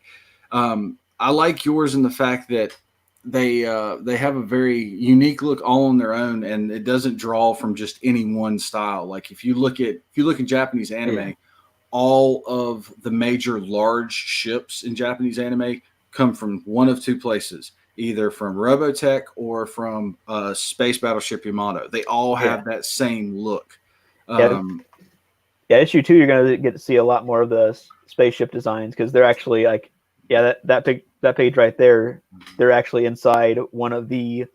I like yours in the fact that they have a very unique look all on their own, and it doesn't draw from just any one style. Like if you look at Japanese anime, all of the major large ships in Japanese anime come from one of two places. Either from Robotech or from Space Battleship Yamato. They all have that same look. Issue 2, you're going to get to see a lot more of the spaceship designs, because they're actually like, that page right there, they're actually inside one of the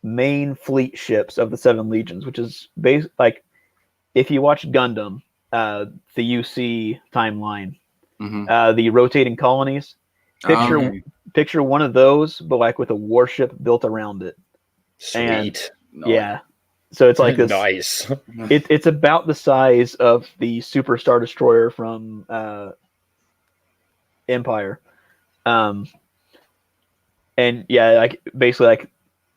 main fleet ships of the Seven Legions, which is like if you watch Gundam, the UC timeline, the rotating colonies. Picture one of those, but like with a warship built around it. Sweet. And, so it's like this. Nice. It's about the size of the Super Star Destroyer from Empire. And like basically like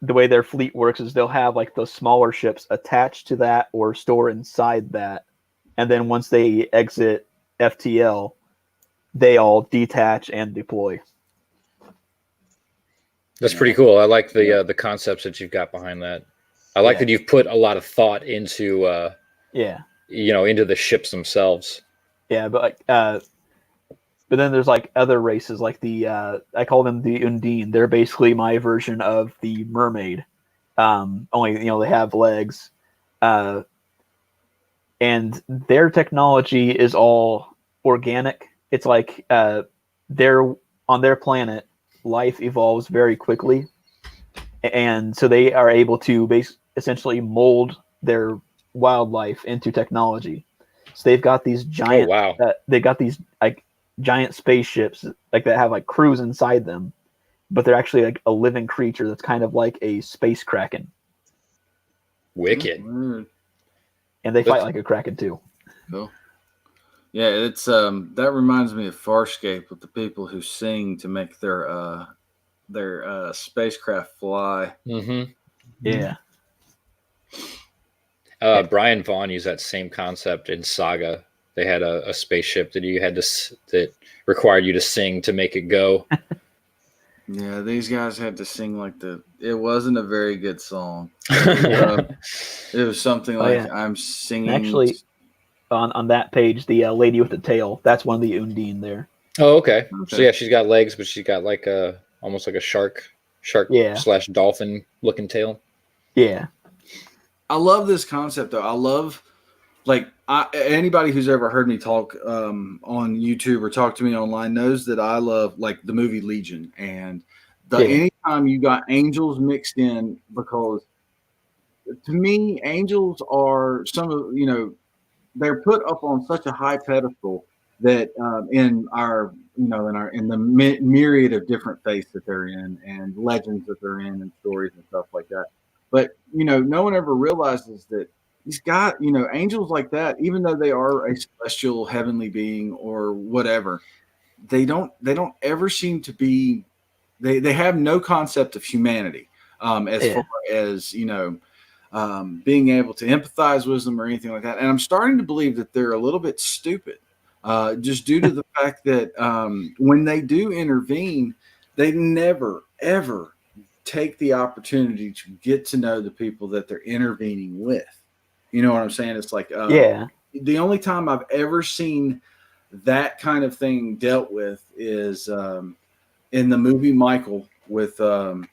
the way their fleet works is they'll have like those smaller ships attached to that or store inside that, and then once they exit FTL, they all detach and deploy. That's pretty cool. I like the concepts that you've got behind that. I like that you've put a lot of thought into into the ships themselves. Yeah, but then there's like other races, like the I call them the Undine. They're basically my version of the mermaid. Only they have legs, and their technology is all organic. It's like they're on their planet. Life evolves very quickly, and so they are able to essentially mold their wildlife into technology. So they've got these giant, they've got these like giant spaceships like that have like crews inside them, but they're actually like a living creature that's kind of like a space kraken. Wicked. And they fight like a kraken too. Cool. Yeah, it's that reminds me of Farscape with the people who sing to make their spacecraft fly. Mm-hmm. Yeah. Brian Vaughn used that same concept in Saga. They had a spaceship that you had that required you to sing to make it go. Yeah, these guys had to sing like it wasn't a very good song. It was something Oh, like yeah. I'm And singing. actually, on that page, the lady with the tail, that's one of the Undine there. Oh, okay. So Okay. yeah, she's got legs, but she's got like almost like a shark Yeah. / dolphin looking tail. Yeah. I love this concept though. I love like anybody who's ever heard me talk on YouTube or talk to me online knows that I love like the movie Legion, and anytime you got angels mixed in, because to me angels are some of they're put up on such a high pedestal that in our in the myriad of different faiths that they're in and legends that they're in and stories and stuff like that. But no one ever realizes that these got angels like that, even though they are a celestial heavenly being or whatever, they don't ever seem to be, they have no concept of humanity, as far as being able to empathize with them or anything like that. And I'm starting to believe that they're a little bit stupid, just due to the fact that when they do intervene, they never, ever take the opportunity to get to know the people that they're intervening with. You know what I'm saying? It's like the only time I've ever seen that kind of thing dealt with is in the movie Michael with John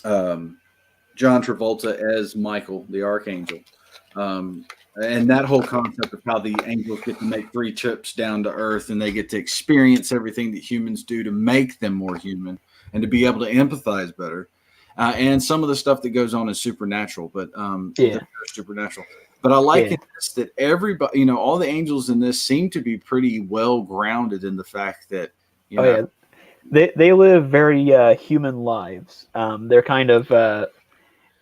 Travolta as Michael, the Archangel. And that whole concept of how the angels get to make 3 trips down to Earth and they get to experience everything that humans do to make them more human and to be able to empathize better. And some of the stuff that goes on is supernatural, but supernatural. But I like in this that everybody, all the angels in this seem to be pretty well grounded in the fact that, they live very human lives. They're kind of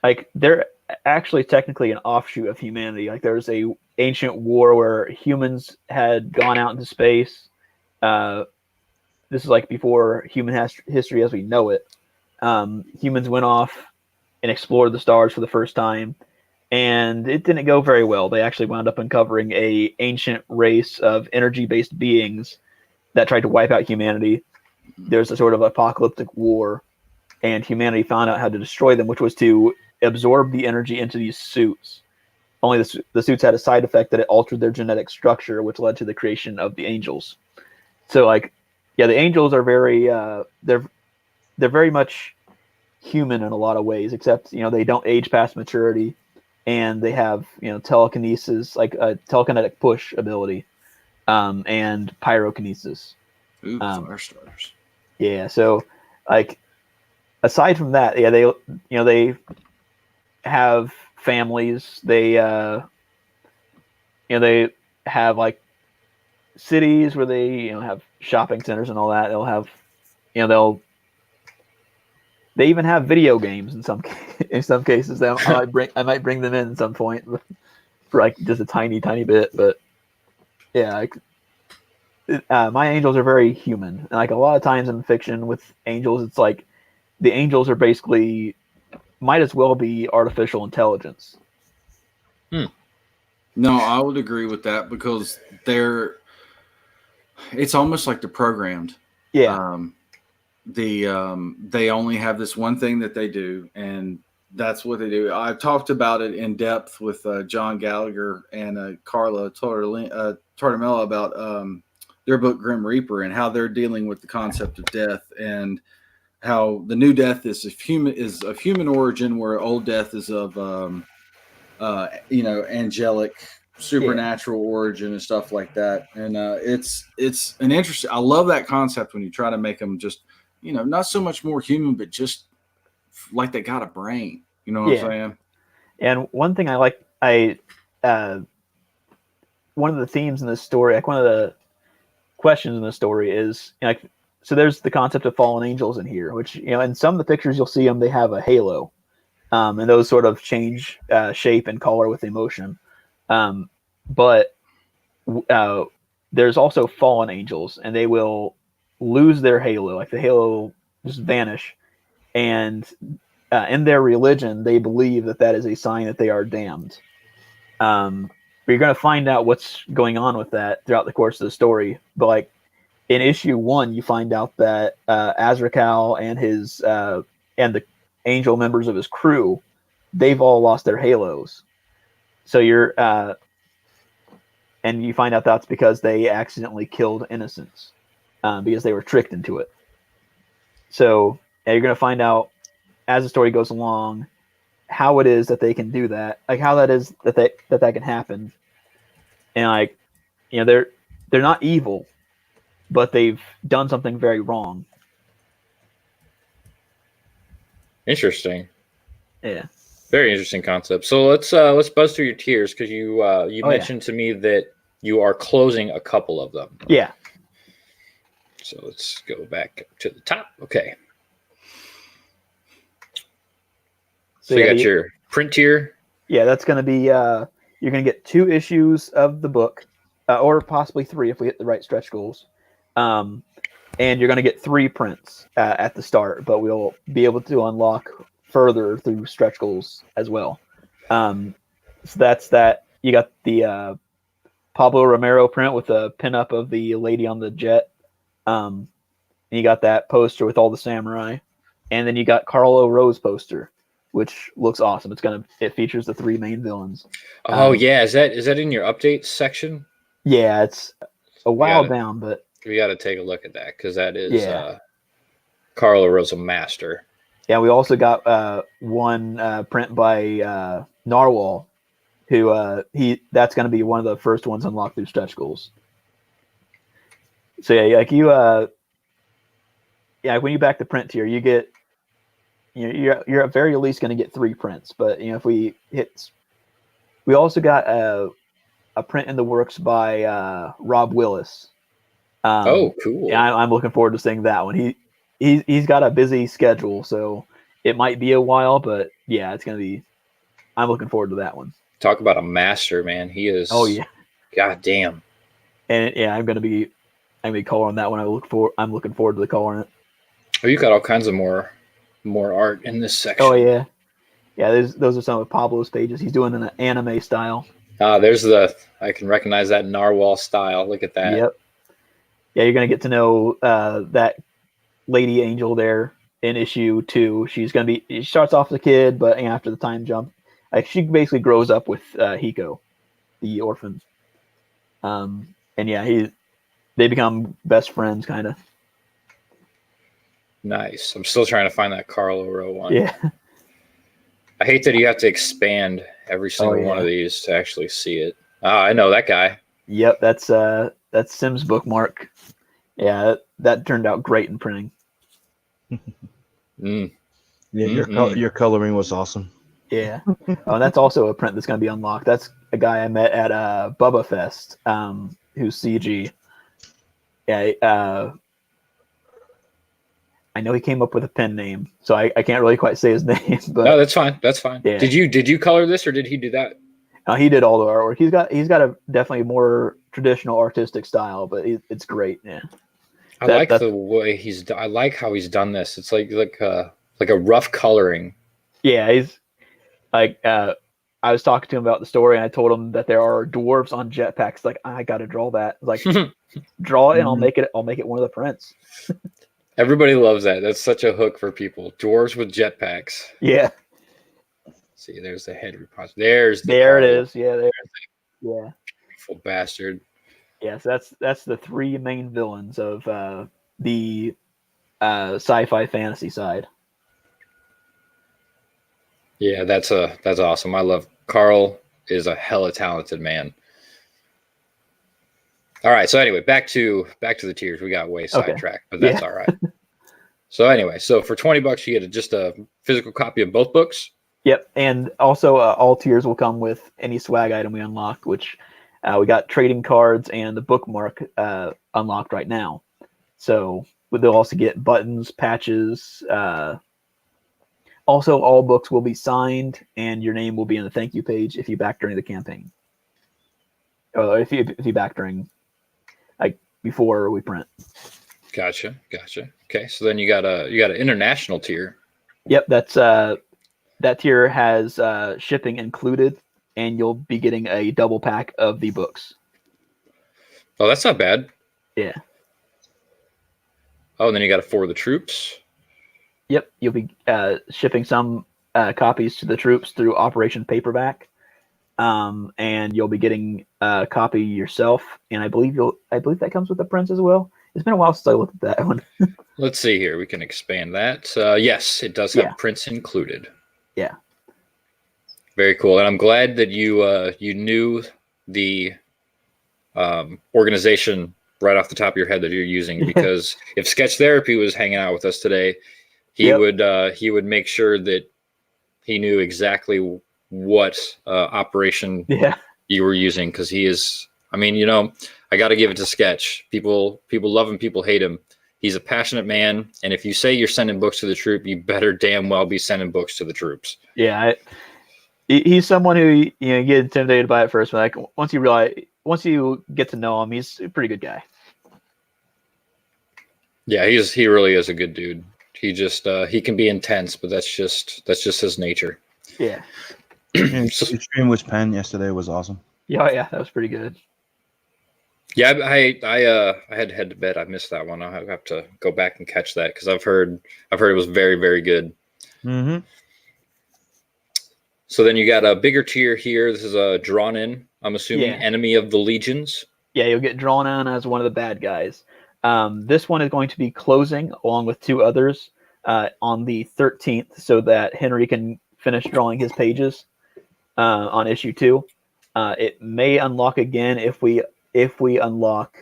like they're actually technically an offshoot of humanity. Like there's a ancient war where humans had gone out into space. This is like before human history as we know it. Humans went off and explored the stars for the first time, and it didn't go very well. They actually wound up uncovering a ancient race of energy-based beings that tried to wipe out humanity. There's a sort of apocalyptic war, and humanity found out how to destroy them, which was to absorb the energy into these suits. Only the suits had a side effect that it altered their genetic structure, which led to the creation of the angels. So, like, yeah, the angels are very they're very much human in a lot of ways, except they don't age past maturity, and they have telekinesis, like a telekinetic push ability, and pyrokinesis. Ooh, fire starters. Yeah, so like aside from that, they have families. They they have like cities where they have shopping centers and all that. They'll have they even have video games in some cases. I might bring them in at some point for like just a tiny bit, but yeah, my angels are very human. And like a lot of times in fiction with angels, it's like the angels are basically might as well be artificial intelligence. No, I would agree with that because it's almost like they're programmed. Yeah. They only have this one thing that they do, and that's what they do. I've talked about it in depth with John Gallagher and Carla Tortorella about their book Grim Reaper and how they're dealing with the concept of death and how the new death is of human origin, where old death is of angelic supernatural origin and stuff like that. And it's an interesting, I love that concept when you try to make them just not so much more human, but just like they got a brain. You know what I'm saying? And one thing I like, one of the themes in this story, like one of the questions in the story is like, so there's the concept of fallen angels in here, which in some of the pictures you'll see them, they have a halo, and those sort of change shape and color with emotion. But there's also fallen angels, and they will lose their halo, like the halo will just vanish, and in their religion, they believe that is a sign that they are damned. But you're going to find out what's going on with that throughout the course of the story. But like in issue 1, you find out that Azrakal and his and the Angel members of his crew, they've all lost their halos. So you're and you find out that's because they accidentally killed innocents because they were tricked into it. So you're going to find out as the story goes along how it is that they can do that, like how that is that that can happen, and like they're not evil, but they've done something very wrong. Interesting. Yeah. Very interesting concept. So let's buzz through your tiers, because you mentioned to me that you are closing a couple of them. Yeah. So let's go back to the top. Okay. So you got your print tier. Yeah, that's going to be you're going to get 2 issues of the book, or possibly 3 if we hit the right stretch goals. And you're going to get 3 prints at the start, but we'll be able to unlock further through stretch goals as well. So that's that. You got the Pablo Romero print with a pinup of the lady on the jet. And you got that poster with all the samurai. And then you got Carlo Rose poster, which looks awesome. It features the 3 main villains. Oh yeah, is that in your updates section? Yeah, it's a while down, but we got to take a look at that, because that is Carlo Rose, a master. Yeah, we also got one print by Narwhal, who that's going to be one of the first ones unlocked through stretch goals. So yeah, like when you back the print tier, you get you're at very least going to get 3 prints. But if we also got a print in the works by Rob Willis. Oh, cool! Yeah, I'm looking forward to seeing that one. He's got a busy schedule, so it might be a while, but yeah, it's gonna be. I'm looking forward to that one. Talk about a master, man! He is. Oh yeah. God damn. And yeah, I'm gonna be coloring that one. I'm looking forward to the coloring it. Oh, you got all kinds of more art in this section. Oh yeah, yeah. Those are some of Pablo's pages. He's doing an anime style. There's I can recognize that narwhal style. Look at that. Yep. Yeah, you're gonna get to know that Lady Angel there in issue 2. She starts off as a kid, but after the time jump, she basically grows up with Hiko, the orphan. And yeah, they become best friends, kind of. Nice. I'm still trying to find that Carlo Rowe one. Yeah. I hate that you have to expand every single one of these to actually see it. Oh, I know that guy. Yep, that's Sim's bookmark. Yeah, that turned out great in printing. Yeah, your coloring was awesome. Yeah. Oh, that's also a print that's going to be unlocked. That's a guy I met at Bubba Fest, who's CG. Yeah, I know he came up with a pen name, so I can't really quite say his name. But no, that's fine. That's fine. Yeah. Did you color this, or did he do that? He did all the artwork. He's got a definitely more traditional artistic style, but it's great. Yeah. I like the way I like how he's done this. It's like a rough coloring. Yeah, he's like I was talking to him about the story, and I told him that there are dwarves on jetpacks. Like, I got to draw that. Like, draw it, and I'll make it one of the prints. Everybody loves that. That's such a hook for people. Dwarves with jetpacks. Yeah. See, there's the head repository. There it is. Yeah, there. Yeah. Beautiful bastard. Yes, that's the 3 main villains of the sci-fi fantasy side. Yeah, that's awesome. I love Carl. Is a hella talented man. All right, so anyway, back to the tiers. We got way sidetracked, but that's all right. So anyway, so for $20 you get just a physical copy of both books. Yep, and also all tiers will come with any swag item we unlock, which we got trading cards and the bookmark unlocked right now. So they'll also get buttons, patches. Also, all books will be signed, and your name will be in the thank you page if you back during the campaign. Or if you back during, like, before we print. Gotcha. Okay, so then you got an international tier. Yep, that's that tier has shipping included, and you'll be getting a double pack of the books. Oh, that's not bad. Yeah. Oh, and then you got it for the troops. Yep, you'll be shipping some copies to the troops through Operation Paperback, and you'll be getting a copy yourself. And I believe that comes with the prints as well. It's been a while since I looked at that one. Let's see here. We can expand that. Yes, it does have prints included. Yeah. Very cool. And I'm glad that you knew the organization right off the top of your head that you're using, because if Sketch Therapy was hanging out with us today, he would make sure that he knew exactly what operation you were using, because he is. I mean, I got to give it to Sketch. People love him, people hate him. He's a passionate man, and if you say you're sending books to the troop, you better damn well be sending books to the troops. Yeah, he's someone who you get intimidated by at first, but like once you get to know him, he's a pretty good guy. Yeah, he really is a good dude. He just he can be intense, but that's just his nature. Yeah. Your stream with Penn yesterday was awesome. Yeah, that was pretty good. Yeah, I had to head to bed. I missed that one. I'll have to go back and catch that, because I've heard it was very, very good. Mm-hmm. So then you got a bigger tier here. This is a drawn in, I'm assuming, Enemy of the Legions. Yeah, you'll get drawn in as one of the bad guys. This one is going to be closing along with two others on the 13th, so that Henry can finish drawing his pages on issue 2. It may unlock again if we unlock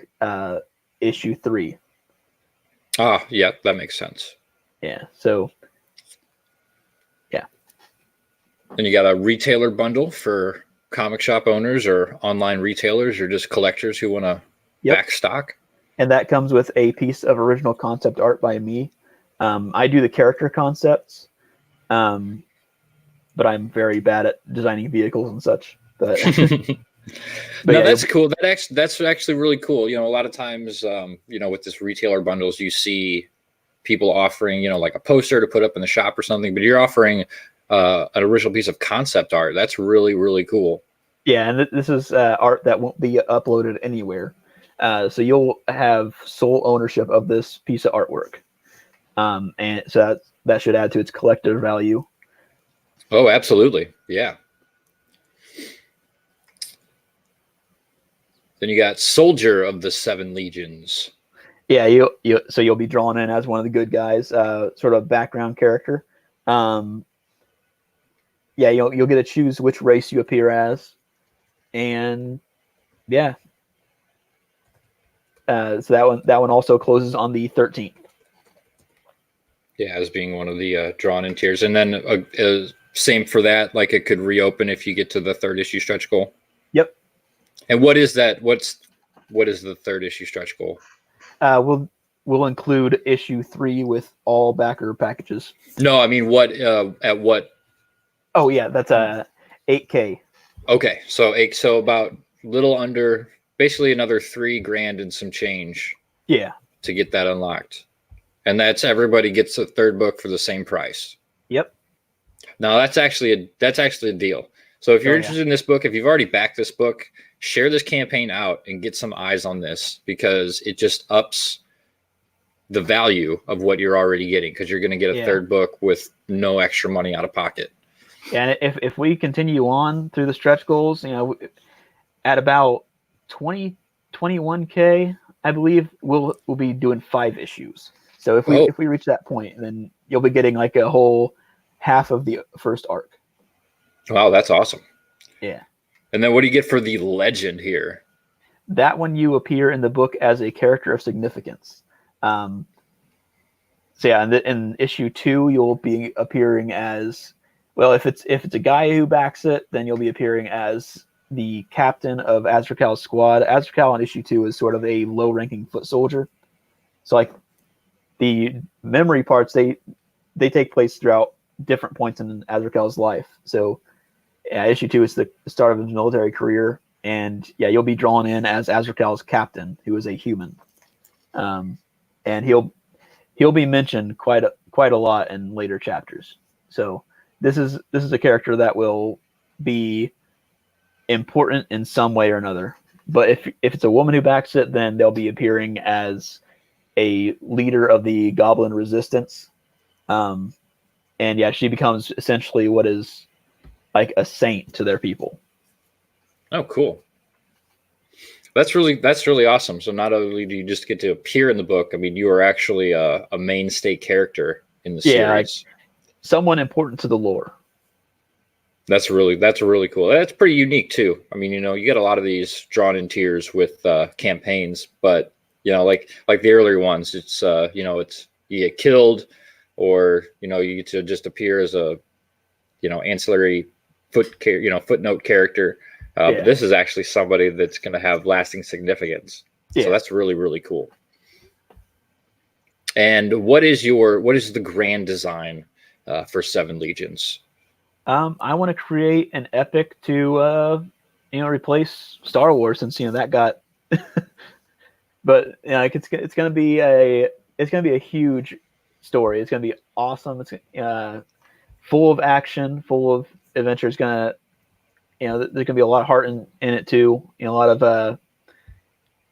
issue 3. Ah, yeah, that makes sense. Yeah, so yeah. Then you got a retailer bundle for comic shop owners or online retailers or just collectors who want to back stock. And that comes with a piece of original concept art by me. I do the character concepts, but I'm very bad at designing vehicles and such. But that's cool. That's actually really cool. A lot of times, with this retailer bundles, you see people offering, like a poster to put up in the shop or something, but you're offering an original piece of concept art. That's really, really cool. Yeah, and this is art that won't be uploaded anywhere. So you'll have sole ownership of this piece of artwork. And so that should add to its collector value. Oh, absolutely. Yeah. Then you got Soldier of the Seven Legions. Yeah, so you'll be drawn in as one of the good guys, sort of background character. You'll get to choose which race you appear as, and so that one also closes on the 13th. Yeah, as being one of the drawn in tiers, and then same for that. Like it could reopen if you get to the 3rd issue stretch goal. Yep. And what is that? What is the 3rd issue stretch goal? We'll include issue 3 with all backer packages. No, I mean what at what? Oh yeah, that's a 8K. Okay, so about little under, basically another $3,000 and some change. Yeah. To get that unlocked, and that's everybody gets a 3rd book for the same price. Yep. Now that's actually a deal. So if you're interested in this book, if you've already backed this book, share this campaign out and get some eyes on this, because it just ups the value of what you're already getting, because you're going to get a 3rd book with no extra money out of pocket. Yeah, and if we continue on through the stretch goals, at about 21K, I believe we'll be doing 5 issues. So if we reach that point, then you'll be getting like a whole half of the first arc. Wow, that's awesome. Yeah. And then what do you get for the legend here? That one, you appear in the book as a character of significance. So yeah, in issue 2, you'll be appearing as, well, if it's a guy who backs it, then you'll be appearing as the captain of Azrakal's squad. Azrakal in issue 2 is sort of a low-ranking foot soldier. So like the memory parts, they take place throughout different points in Azrakal's life. So yeah, issue 2 is the start of his military career, and yeah, you'll be drawn in as Azrakal's captain, who is a human, and he'll be mentioned quite a lot in later chapters. So this is a character that will be important in some way or another. But if it's a woman who backs it, then they'll be appearing as a leader of the Goblin Resistance. And yeah, she becomes essentially what is like a saint to their people. Oh, cool. That's really awesome. So not only do you just get to appear in the book, I mean, you are actually a mainstay character in the series. Someone important to the lore. That's really cool. That's pretty unique too. I mean, you get a lot of these drawn in tears with campaigns, but like the earlier ones, it's it's you get killed, or you get to just appear as a ancillary footnote character. But this is actually somebody that's going to have lasting significance. So that's really, really cool. And what is the grand design for Seven Legions? I want to create an epic to replace Star Wars, since that got but it's going to be a huge story. It's going to be awesome. It's full of action, full of adventure. It's going to there's going to be a lot of heart in it too. A lot of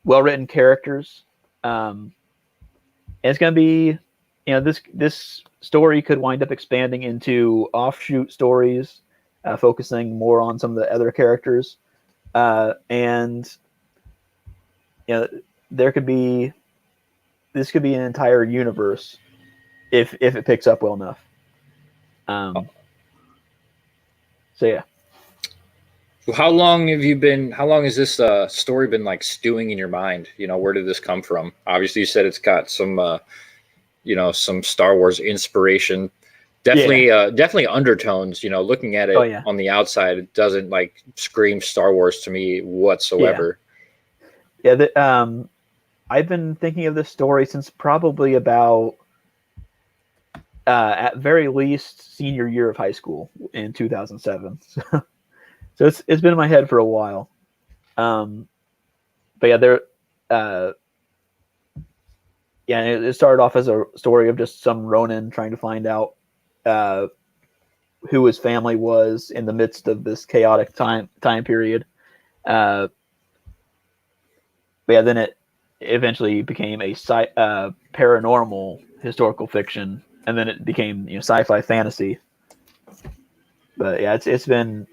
well-written characters. And it's going to be, this story could wind up expanding into offshoot stories, focusing more on some of the other characters. And this could be an entire universe if it picks up well enough. So yeah. How long has this story been like stewing in your mind? Where did this come from? Obviously you said it's got some some Star Wars inspiration, definitely undertones. Looking at it on the outside, it doesn't like scream Star Wars to me whatsoever. I've been thinking of this story since probably about at very least senior year of high school in 2007. So it's been in my head for a while. But it started off as a story of just some Ronin trying to find out who his family was in the midst of this chaotic time period. Then it eventually became a paranormal historical fiction, and then it became sci-fi fantasy. But yeah, it's been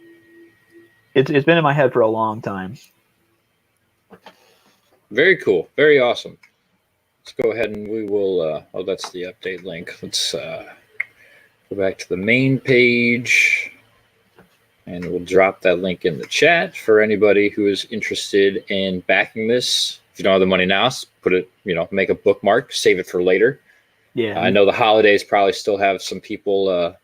in my head for a long time. Very cool. Very awesome. Let's go ahead and we will, that's the update link. Let's go back to the main page, and we'll drop that link in the chat for anybody who is interested in backing this. If you don't have the money now, put it, make a bookmark, save it for later. Yeah. I know the holidays probably still have some people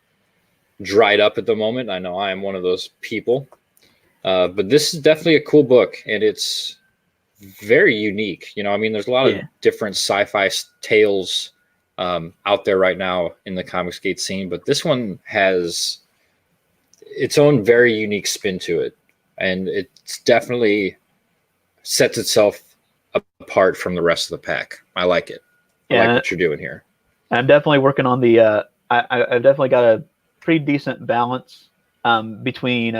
dried up at the moment. I know I am one of those people. But this is definitely a cool book, and it's very unique. There's a lot of different sci-fi tales out there right now in the Comicsgate scene, but this one has its own very unique spin to it, and it's definitely sets itself apart from the rest of the pack. I like it. I like what you're doing here. I'm definitely working on the I've definitely got a pretty decent balance between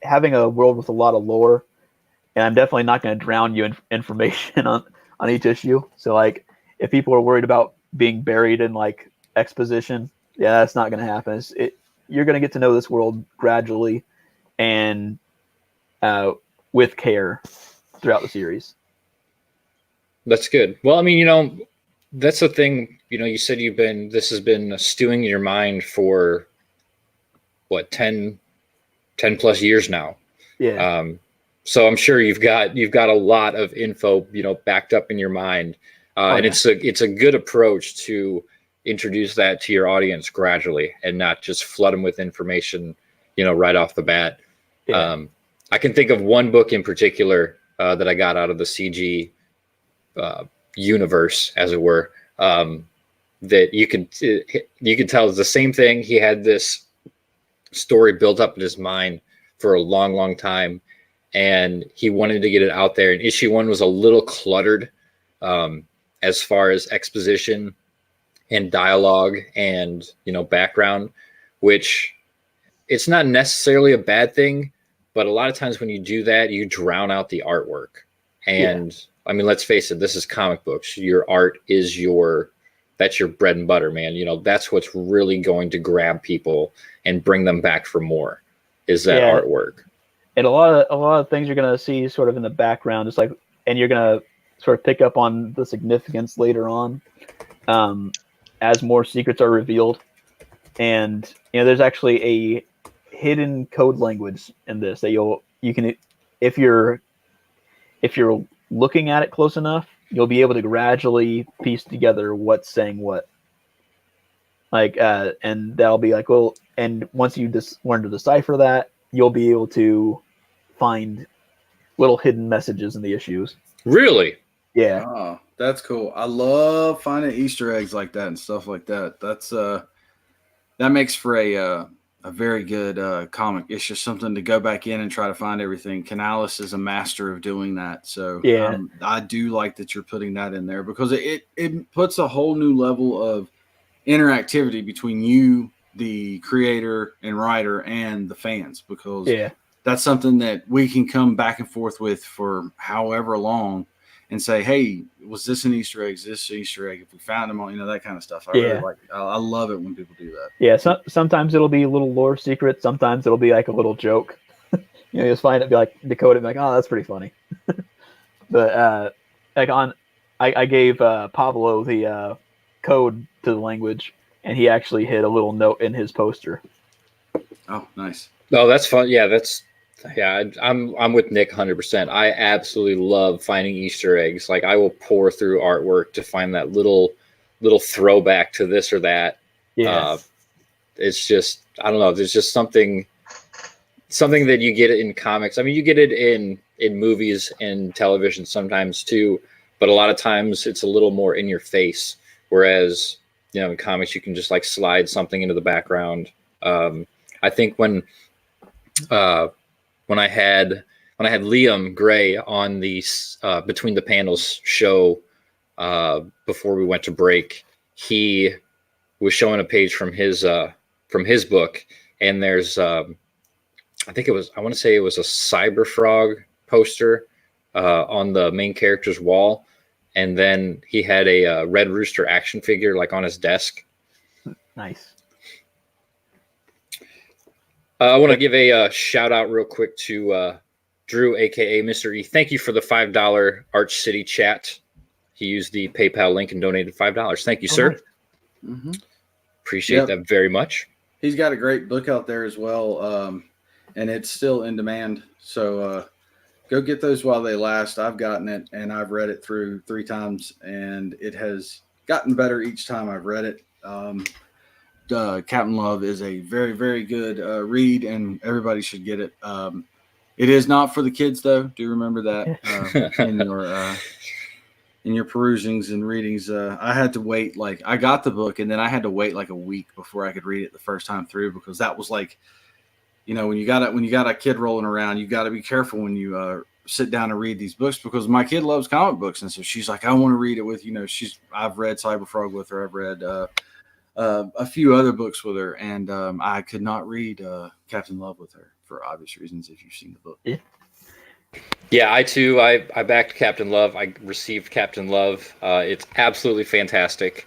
having a world with a lot of lore, and I'm definitely not going to drown you in information on each issue. So like, if people are worried about being buried in like exposition, that's not going to happen. You're going to get to know this world gradually and with care throughout the series. That's good. Well, that's the thing. You said this has been stewing in your mind for what, 10 plus years now. Yeah. So I'm sure you've got a lot of info, backed up in your mind. And it's a good approach to introduce that to your audience gradually and not just flood them with information, right off the bat. Yeah. I can think of one book in particular that I got out of the CG universe, as it were, that you could tell is the same thing. He had this story built up in his mind for a long, long time, and he wanted to get it out there. And issue 1 was a little cluttered as far as exposition and dialogue and background, which it's not necessarily a bad thing, but a lot of times when you do that, you drown out the artwork. And I mean, let's face it, this is comic books. Your art is that's your bread and butter, man. You know, that's what's really going to grab people and bring them back for more, is that artwork. And a lot of things you're gonna see sort of in the background, just like, and you're gonna sort of pick up on the significance later on, as more secrets are revealed. And you know, there's actually a hidden code language in this that you can, if you're looking at it close enough, you'll be able to gradually piece together what's saying what. Like, and that'll be like, well, and once you just learn to decipher that, you'll be able to find little hidden messages in the issues. Really? Yeah. Oh, that's cool. I love finding Easter eggs like that and stuff like that. That's that makes for a very good comic. It's just something to go back in and try to find everything. Canalis is a master of doing that. So yeah, I do like that you're putting that in there, because it puts a whole new level of interactivity between you, the creator and writer, and the fans, because that's something that we can come back and forth with for however long and say, hey, was this an Easter egg? Is this an Easter egg? If we found them on, you know, that kind of stuff. I love it when people do that. Yeah. Sometimes it'll be a little lore secret. Sometimes it'll be like a little joke. You know, you'll find it, be like, decode it, be like, oh, that's pretty funny. But like I gave Pablo the code to the language, and he actually hid a little note in his poster. Oh, nice. Oh, that's fun. Yeah, I'm with Nick 100%. I absolutely love finding Easter eggs. Like, I will pour through artwork to find that little throwback to this or that. Yeah. It's just, I don't know. There's just something that you get in comics. I mean, you get it in movies and television sometimes too, but a lot of times it's a little more in your face. Whereas, you know, in comics, you can just like slide something into the background. I think when I had Liam Gray on the Between the Panels show before we went to break, he was showing a page from his book, and there's I want to say it was a Cyber Frog poster on the main character's wall, and then he had a Red Rooster action figure like on his desk. Nice. I want to give a shout out real quick to Drew, aka Mr. E. Thank you for the $5 Arch City chat. He used the PayPal link and donated $5. Thank you, sir. Nice. Mm-hmm. Appreciate that very much. He's got a great book out there as well, and it's still in demand. So go get those while they last. I've gotten it, and I've read it through 3 times, and it has gotten better each time I've read it. Captain Love is a very, very good read, and everybody should get it. It is not for the kids, though. Do remember that in your perusings and readings. I had to wait, like, I got the book, and then I had to wait like a week before I could read it the first time through, because that was like, you know, when you got a kid rolling around, you got to be careful when you sit down and read these books, because my kid loves comic books, and so she's like, I want to read it with, you know, I've read Cyber Frog with her. I've read a few other books with her, and I could not read Captain Love with her for obvious reasons if you've seen the book. Yeah, I backed Captain Love. I received Captain Love. It's absolutely fantastic.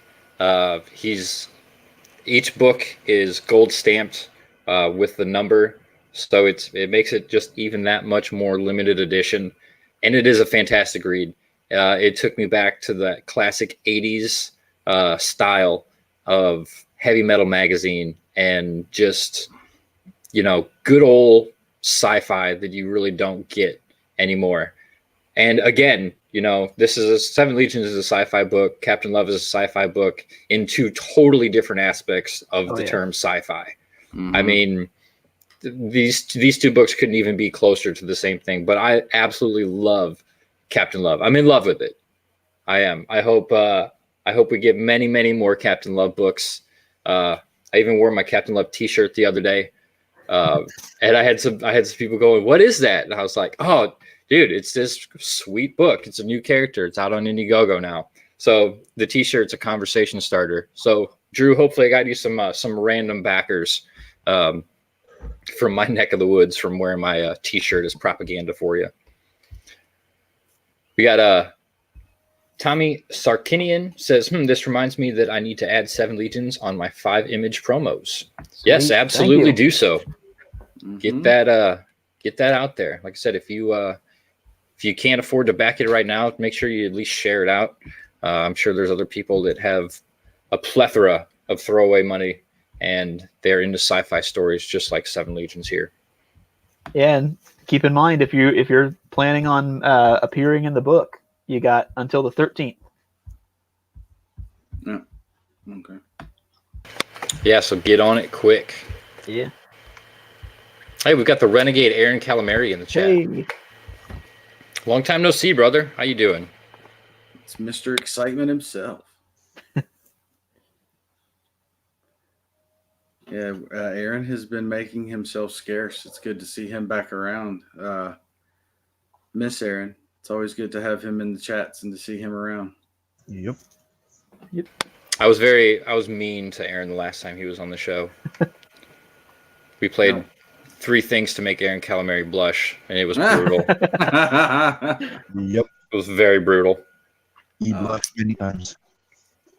Each book is gold stamped with the number, so it makes it just even that much more limited edition, and it is a fantastic read. It took me back to the classic 80s style of heavy metal magazine, and just, you know, good old sci-fi that you really don't get anymore. And again, you know, Seven Legions is a sci-fi book. Captain Love is a sci-fi book in 2 totally different aspects of the term sci-fi. Mm-hmm. I mean, these 2 books couldn't even be closer to the same thing, but I absolutely love Captain Love. I'm in love with it. I am. I hope we get many, many more Captain Love books. I even wore my Captain Love T-shirt the other day, and I had some people going, "What is that?" And I was like, "Oh, dude, it's this sweet book. It's a new character. It's out on IndieGoGo now." So the T-shirt's a conversation starter. So Drew, hopefully I got you some random backers from my neck of the woods from wearing my T-shirt as propaganda for you. We got Tommy Sarkinian says, this reminds me that I need to add 7 Legions on my 5 image promos. Yes, Sweet. absolutely Thank you. do so. Get that out there. Like I said, if you can't afford to back it right now, make sure you at least share it out. I'm sure there's other people that have a plethora of throwaway money and they're into sci-fi stories just like 7 Legions here. Yeah, and keep in mind if you're planning on appearing in the book, you got until the 13th. Yeah. Okay. Yeah, so get on it quick. Yeah. Hey, we've got the Renegade Aaron Calamari in the chat. Hey. Long time no see, brother. How you doing? It's Mr. Excitement himself. Yeah, Aaron has been making himself scarce. It's good to see him back around. Miss Aaron. It's always good to have him in the chats and to see him around. Yep. I was mean to Aaron the last time he was on the show. We played 3 things to make Aaron Calamari blush, and it was brutal. Yep. It was very brutal. He blushed many times.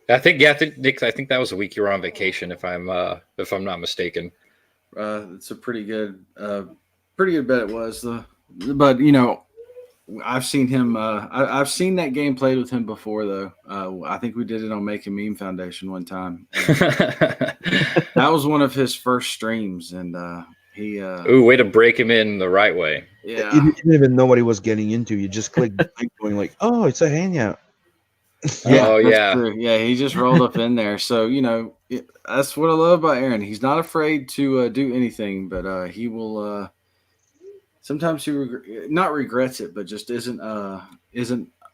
I think Nick, I think that was a week you were on vacation, if I'm not mistaken. It's a pretty good bet it was. But you know, I've seen him. I've seen that game played with him before, though. I think we did it on Make a Meme Foundation one time. That was one of his first streams, and he. Ooh, way to break him in the right way. Yeah. You didn't even know what he was getting into. You just clicked the link going like, oh, it's a hangout. Oh, that's yeah. true. Yeah, he just rolled up in there. So, you know, that's what I love about Aaron. He's not afraid to do anything, but he will. Sometimes he not regrets it, but just isn't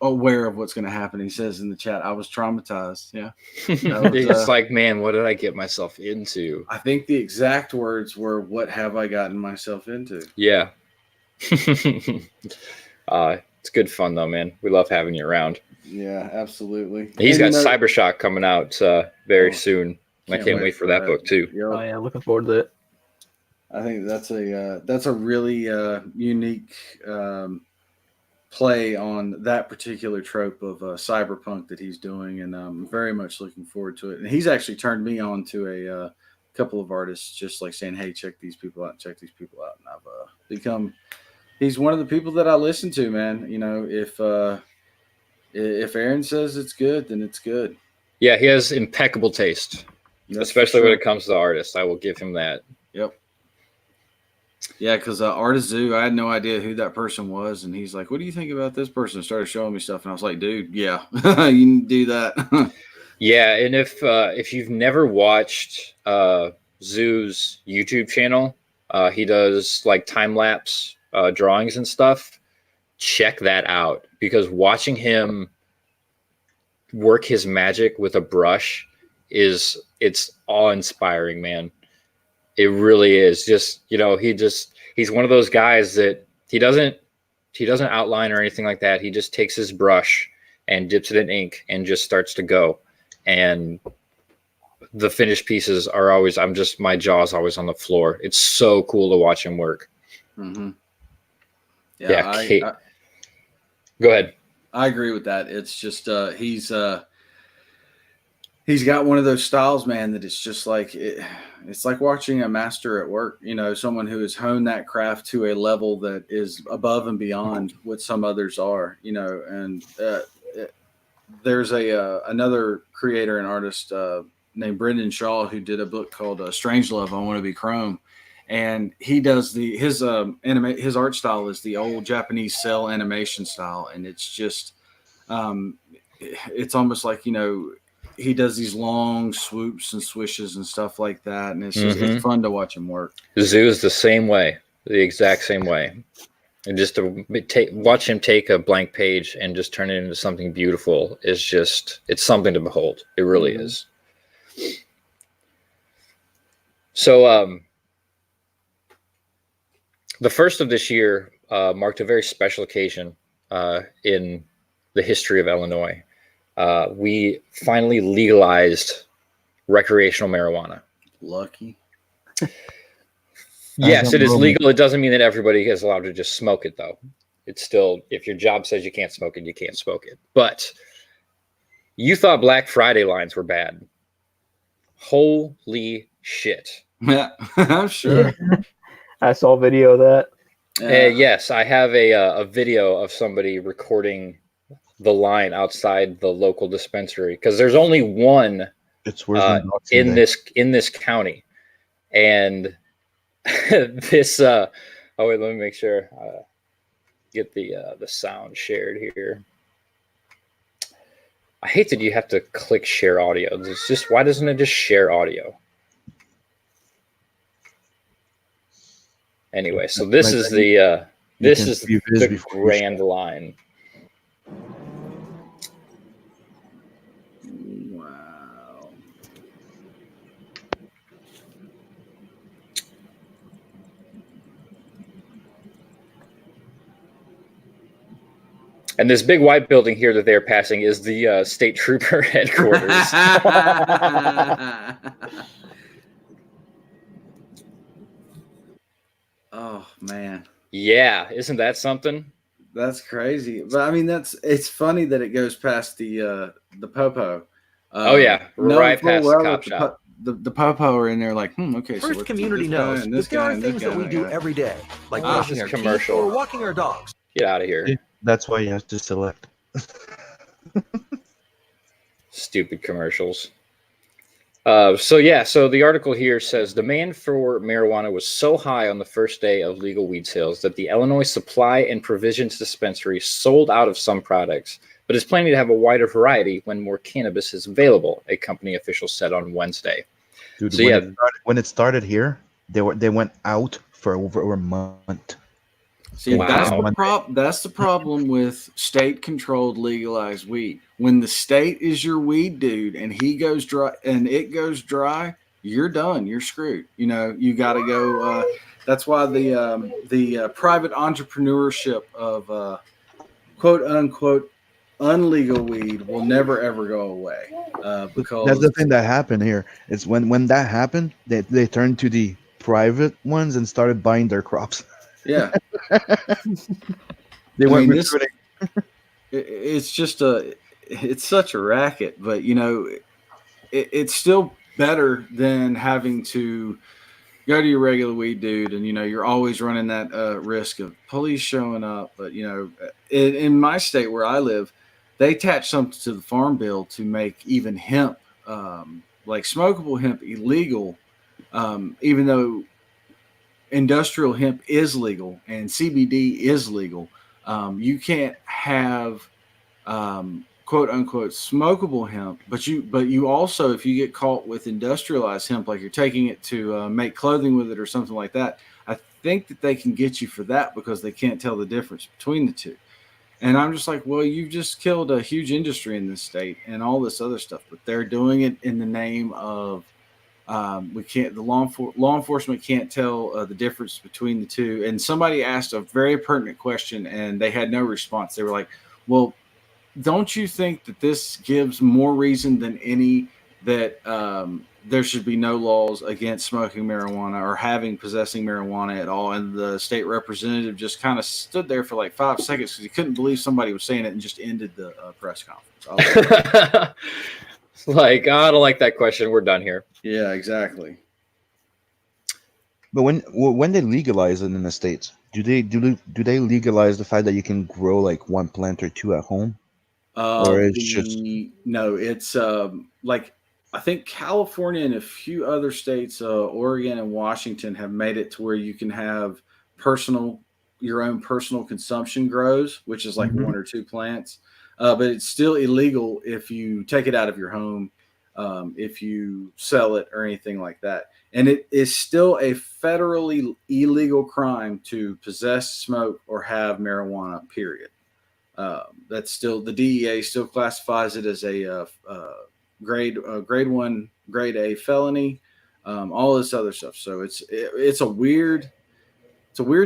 aware of what's going to happen. He says in the chat, "I was traumatized." Yeah, It's like, man, what did I get myself into? I think the exact words were, "What have I gotten myself into?" Yeah. It's good fun though, man. We love having you around. Yeah, absolutely. He's got Cybershock coming out very soon. I can't wait for that book too. Yep. Oh yeah, looking forward to it. I think that's a really unique play on that particular trope of cyberpunk that he's doing, and I'm very much looking forward to it. And he's actually turned me on to a couple of artists, just like saying, "Hey, check these people out, check these people out." And I've become. He's one of the people that I listen to, man. You know, if Aaron says it's good, then it's good. Yeah, he has impeccable taste, especially when it comes to artists. I will give him that. Yep. Yeah, because Artist Zoo, I had no idea who that person was, and he's like, "What do you think about this person?" Started showing me stuff, and I was like, "Dude, yeah, you can do that." Yeah, and if you've never watched Zoo's YouTube channel, he does like time lapse drawings and stuff. Check that out, because watching him work his magic with a brush it's awe-inspiring, man. It really is. Just, you know, he's one of those guys that he doesn't outline or anything like that. He just takes his brush and dips it in ink and just starts to go. And the finished pieces are always, my jaw's always on the floor. It's so cool to watch him work. Mm-hmm. Yeah. Go ahead. I agree with that. It's just he's got one of those styles, man, that it's just like it's like watching a master at work. You know, someone who has honed that craft to a level that is above and beyond what some others are. You know, and there's another creator and artist named Brendan Shaw who did a book called Strange Love, I Want to Be Chrome. And he does his art style is the old Japanese cell animation style, and it's just it's almost like, you know, he does these long swoops and swishes and stuff like that, and it's just it's fun to watch him work. Zoo is the same way, the exact same way, and just to watch him take a blank page and just turn it into something beautiful is just, it's something to behold. It really is. So the first of this year marked a very special occasion in the history of Illinois. We finally legalized recreational marijuana. Lucky. Yes, it is legal. It doesn't mean that everybody is allowed to just smoke it, though. It's still, if your job says you can't smoke it, you can't smoke it. But You thought Black Friday lines were bad. Holy shit. Yeah, I'm sure. I saw a video of that. Yes, I have a video of somebody recording the line outside the local dispensary because there's only one It's worse than Boxing in Day. this county, and this. Oh wait, let me make sure. Get the sound shared here. I hate that you have to click share audio. It's just, why doesn't it just share audio? Anyway, so this is the grand line. Wow. And this big white building here that they're passing is the state trooper headquarters. Oh man. Yeah, isn't that something? That's crazy. But I mean, it's funny that it goes past the popo. Oh yeah, right past the cop shop. The popo are in there like, okay. First so community knows that there are things that we do every day, like brushing our teeth or walking our dogs. Get out of here. Yeah, that's why you have to select. Stupid commercials. So the article here says demand for marijuana was so high on the first day of legal weed sales that the Illinois Supply and Provisions Dispensary sold out of some products, but is planning to have a wider variety when more cannabis is available, a company official said on Wednesday. Dude, So when it started here, they went out for over a month. See, Wow. that's the problem with state-controlled legalized weed. When the state is your weed dude and he goes dry and it goes dry, you're done. You're screwed. You know, you got to go. That's why the private entrepreneurship of quote unquote unlegal weed will never ever go away. Because that's the thing that happened here. It's when that happened, they turned to the private ones and started buying their crops. Yeah. They weren't recruiting. It's just it's such a racket, but you know, it's still better than having to go to your regular weed dude, and you know, you're always running that risk of police showing up. But you know, in my state where I live, they attach something to the farm bill to make even hemp, like smokable hemp, illegal, even though industrial hemp is legal and CBD is legal. You can't have quote unquote smokable hemp, but you also, if you get caught with industrialized hemp, like you're taking it to make clothing with it or something like that, I think that they can get you for that because they can't tell the difference between the two. And I'm just like, well, you've just killed a huge industry in this state and all this other stuff, but they're doing it in the name of we can't. The law enforcement can't tell the difference between the two. And somebody asked a very pertinent question, and they had no response. They were like, "Well, don't you think that this gives more reason than any that there should be no laws against smoking marijuana or possessing marijuana at all?" And the state representative just kind of stood there for like 5 seconds because he couldn't believe somebody was saying it, and just ended the press conference. Like, oh, I don't like that question. We're done here. Yeah, exactly. But when they legalize it in the States, do they legalize the fact that you can grow like one plant or two at home? Or No, it's like I think California and a few other states, Oregon and Washington, have made it to where you can have your own personal consumption grows, which is like one or two plants. But it's still illegal if you take it out of your home, if you sell it or anything like that. And it is still a federally illegal crime to possess, smoke, or have marijuana, period. That's still, the DEA still classifies it as a grade 1, grade A felony, all this other stuff. So it's a weird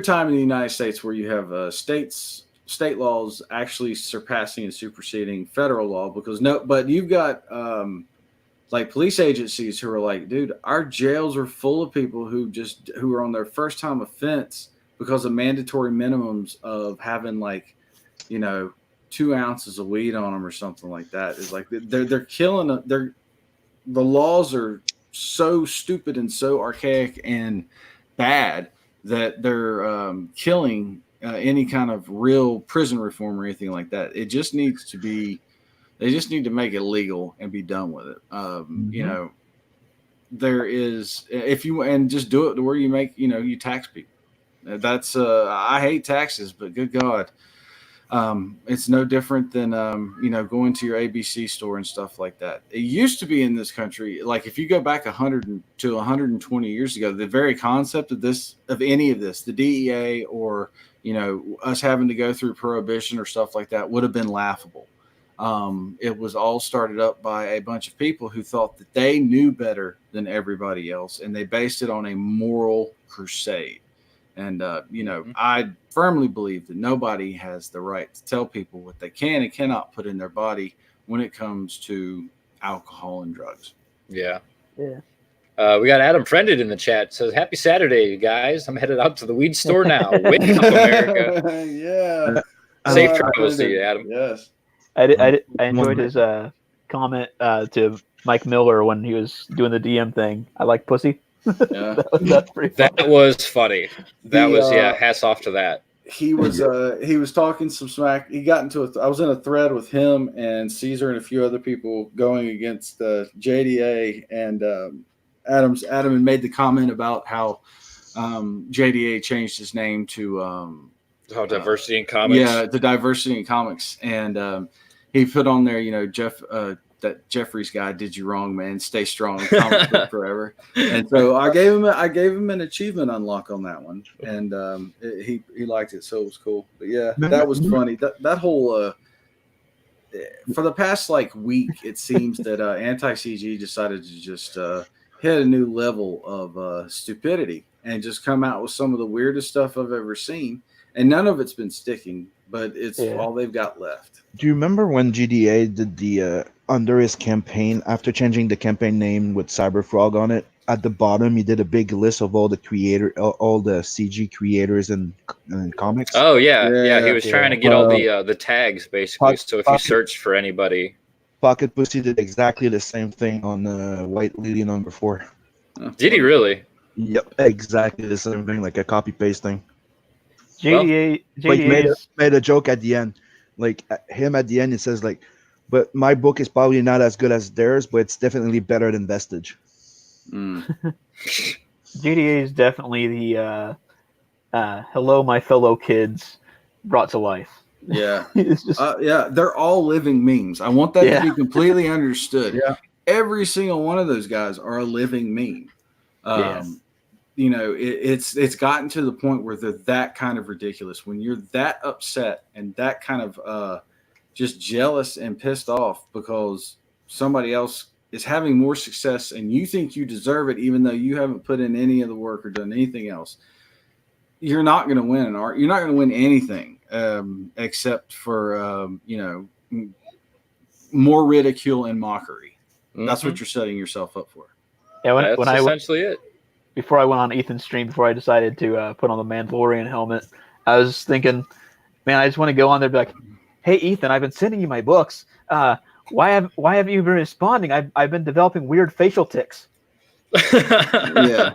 time in the United States where you have state laws actually surpassing and superseding federal law, but you've got like police agencies who are like, dude, our jails are full of people who are on their first time offense because of mandatory minimums of having like, you know, 2 ounces of weed on them or something like that. It's like they're killing. The laws are so stupid and so archaic and bad that they're killing any kind of real prison reform or anything like that. It just needs to be. They just need to make it legal and be done with it. You know, there is and just do it to where you make you tax people. That's I hate taxes, but good God, it's no different than going to your ABC store and stuff like that. It used to be in this country, like if you go back 100 to 120 years ago, the very concept of any of this, the DEA or us having to go through prohibition or stuff like that would have been laughable. It was all started up by a bunch of people who thought that they knew better than everybody else, and they based it on a moral crusade. And, I firmly believe that nobody has the right to tell people what they can and cannot put in their body when it comes to alcohol and drugs. Yeah. Yeah. We got Adam Friended in the chat. Says, happy Saturday, you guys. I'm headed out to the weed store now. Wake up, America. Yeah. Safe travels to you, Adam. Yes. I enjoyed his comment to Mike Miller when he was doing the DM thing. I like pussy. Yeah. That's pretty funny. That was funny. That was hats off to that. He was talking some smack. He got into I was in a thread with him and Caesar and a few other people going against JDA, and Adam had made the comment about how JDA changed his name to diversity in comics. Yeah, the diversity in comics, and he put on there, Jeff. That Jeffrey's guy did you wrong, man. Stay strong, comic book forever. And so I gave him an achievement unlock on that one, and he liked it, so it was cool. But yeah, that was funny. That whole for the past week, it seems that anti-CG decided to just hit a new level of stupidity and just come out with some of the weirdest stuff I've ever seen, and none of it's been sticking. But it's all they've got left. Do you remember when GDA did the under his campaign, after changing the campaign name with Cyberfrog on it, at the bottom he did a big list of all the CG creators and comics? Oh yeah. He was trying to get all the tags basically. So if you search for anybody, Pocket Pussy did exactly the same thing on White Lady number 4. Did he really? Yep, exactly the same thing, like a copy paste thing. JDA made a joke at the end, him at the end. It says but my book is probably not as good as theirs, but it's definitely better than Vestige. JDA is definitely the hello, my fellow kids, brought to life. Yeah, it's just they're all living memes. I want that to be completely understood. Yeah, every single one of those guys are a living meme. It's gotten to the point where they're that kind of ridiculous. When you're that upset and that kind of just jealous and pissed off because somebody else is having more success and you think you deserve it, even though you haven't put in any of the work or done anything else, you're not going to win an art. You're not going to win anything except for, more ridicule and mockery. Mm-hmm. That's what you're setting yourself up for. Yeah, that's essentially it. Before I went on Ethan's stream, before I decided to put on the Mandalorian helmet, I was thinking, man, I just want to go on there and be like, hey, Ethan, I've been sending you my books. Why have you been responding? I've been developing weird facial tics. Yeah.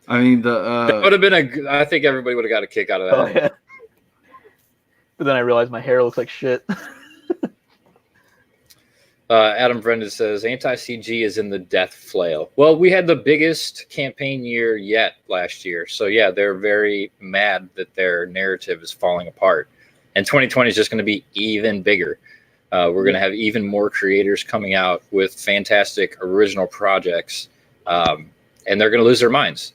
I mean, that would have been I think everybody would have got a kick out of that. Oh, yeah. But then I realized my hair looks like shit. Adam Brendan says, anti-CG is in the death flail. Well, we had the biggest campaign year yet last year. So, yeah, they're very mad that their narrative is falling apart. And 2020 is just going to be even bigger. We're going to have even more creators coming out with fantastic original projects. And they're going to lose their minds.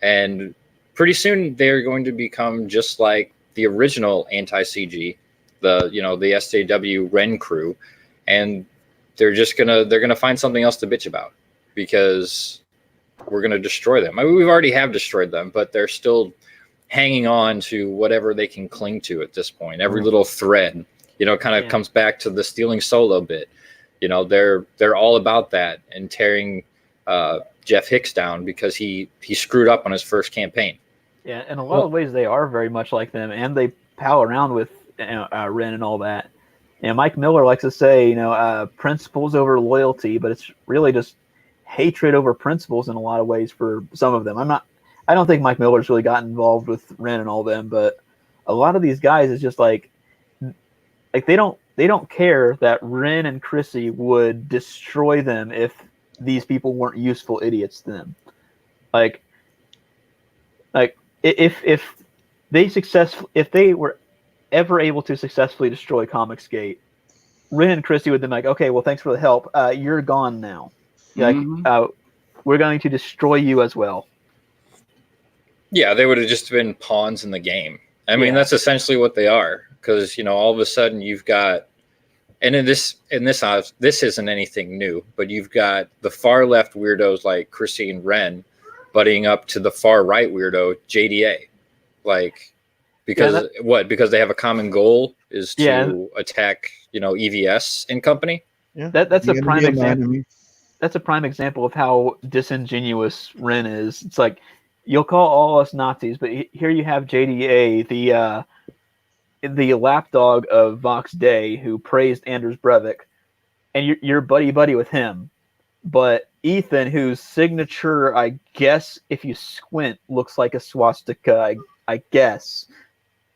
And pretty soon they're going to become just like the original anti-CG, the SJW Ren crew. And they're gonna find something else to bitch about because we're gonna destroy them. I mean, we've already have destroyed them, but they're still hanging on to whatever they can cling to at this point. Every little thread, kind of comes back to the stealing Solo bit. They're all about that and tearing Jeff Hicks down because he screwed up on his first campaign. Yeah, in a lot of ways they are very much like them, and they pal around with Ren and all that. And Mike Miller likes to say, principles over loyalty, but it's really just hatred over principles in a lot of ways for some of them. I don't think Mike Miller's really gotten involved with Ren and all them, but a lot of these guys is just like they don't care that Ren and Chrissy would destroy them if these people weren't useful idiots to them. Like if they were ever able to successfully destroy Comicsgate, Ren and Christie would have been like, okay, well, thanks for the help. You're gone now. We're going to destroy you as well. Yeah, they would have just been pawns in the game. I mean, that's essentially what they are. Because, all of a sudden you've got, and this isn't anything new, but you've got the far left weirdos like Chrissy and Ren buddying up to the far right weirdo, JDA. Because they have a common goal is to attack, EVS and company. Yeah, that's a prime example. That's a prime example of how disingenuous Ren is. It's like, you'll call all us Nazis, but here you have JDA, the lapdog of Vox Day, who praised Anders Breivik, and you're buddy with him. But Ethan, whose signature, I guess, if you squint, looks like a swastika, I guess.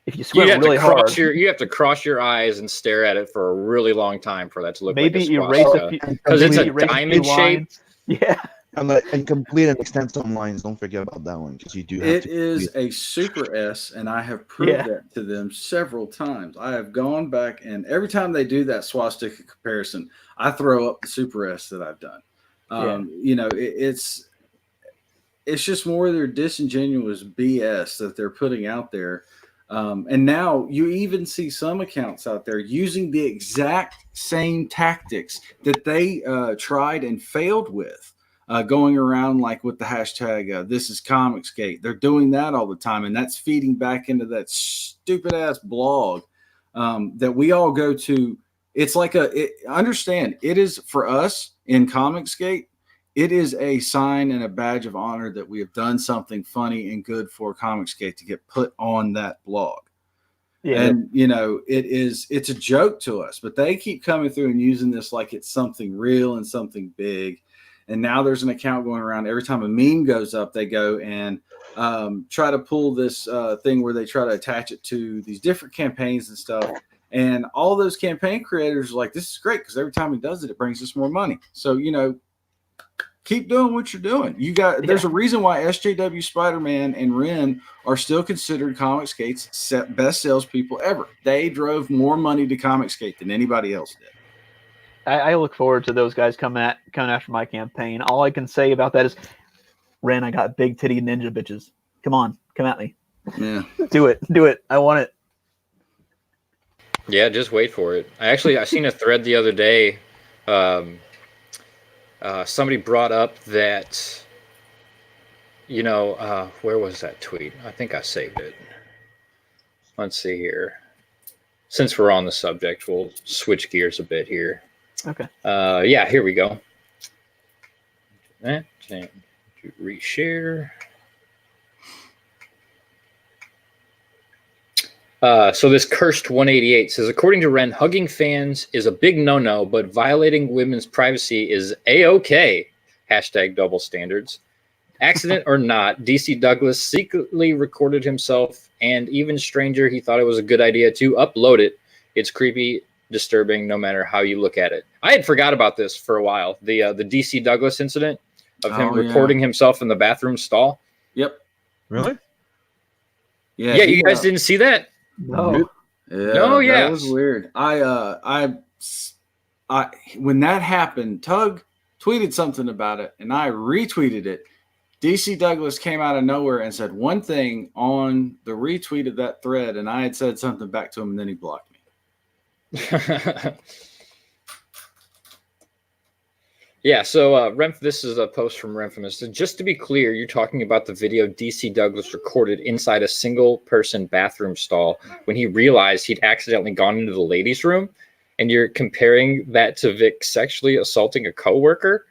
If you squint really hard, you have to cross your eyes and stare at it for a really long time for that to look like a swastika. Maybe erase a few, because it's a diamond shape. Yeah. And complete and extend some lines. Don't forget about that one, because you do have it is a super S, and I have proved that to them several times. I have gone back, and every time they do that swastika comparison, I throw up the super S that I've done. It's just more of their disingenuous BS that they're putting out there. And now you even see some accounts out there using the exact same tactics that they tried and failed with, going around like with the hashtag, this is Comicsgate. They're doing that all the time. And that's feeding back into that stupid ass blog that we all go to. It's like understand, it is for us in Comicsgate. It is a sign and a badge of honor that we have done something funny and good for Comicsgate to get put on that blog. Yeah. And, it's a joke to us, but they keep coming through and using this like it's something real and something big. And now there's an account going around. Every time a meme goes up, they go and try to pull this thing where they try to attach it to these different campaigns and stuff. And all those campaign creators are like, this is great because every time he does it, it brings us more money. So, keep doing what you're doing. There's a reason why SJW, Spider-Man, and Ren are still considered Comicsgate's best salespeople ever. They drove more money to Comicsgate than anybody else did. I look forward to those guys coming after my campaign. All I can say about that is, Ren, I got big titty ninja bitches. Come on, come at me. Yeah, do it. I want it. Yeah, just wait for it. I seen a thread the other day. Somebody brought up that, where was that tweet? I think I saved it. Let's see here. Since we're on the subject, we'll switch gears a bit here. Okay. Here we go. Reshare. So this cursed 188 says, according to Ren, hugging fans is a big no-no, but violating women's privacy is A-OK. Hashtag double standards. Accident or not, DC Douglas secretly recorded himself, and even stranger, he thought it was a good idea to upload it. It's creepy, disturbing, no matter how you look at it. I had forgot about this for a while. The DC Douglas incident of him recording himself in the bathroom stall. Yep. Really? Yeah. Yeah, you guys didn't see that? No. That was weird. I when that happened, Tug tweeted something about it, and I retweeted it. DC Douglas came out of nowhere and said one thing on the retweet of that thread, and I had said something back to him, and then he blocked me. Yeah, so this is a post from Renfamous. So just to be clear, you're talking about the video DC Douglas recorded inside a single-person bathroom stall when he realized he'd accidentally gone into the ladies' room, and you're comparing that to Vic sexually assaulting a coworker?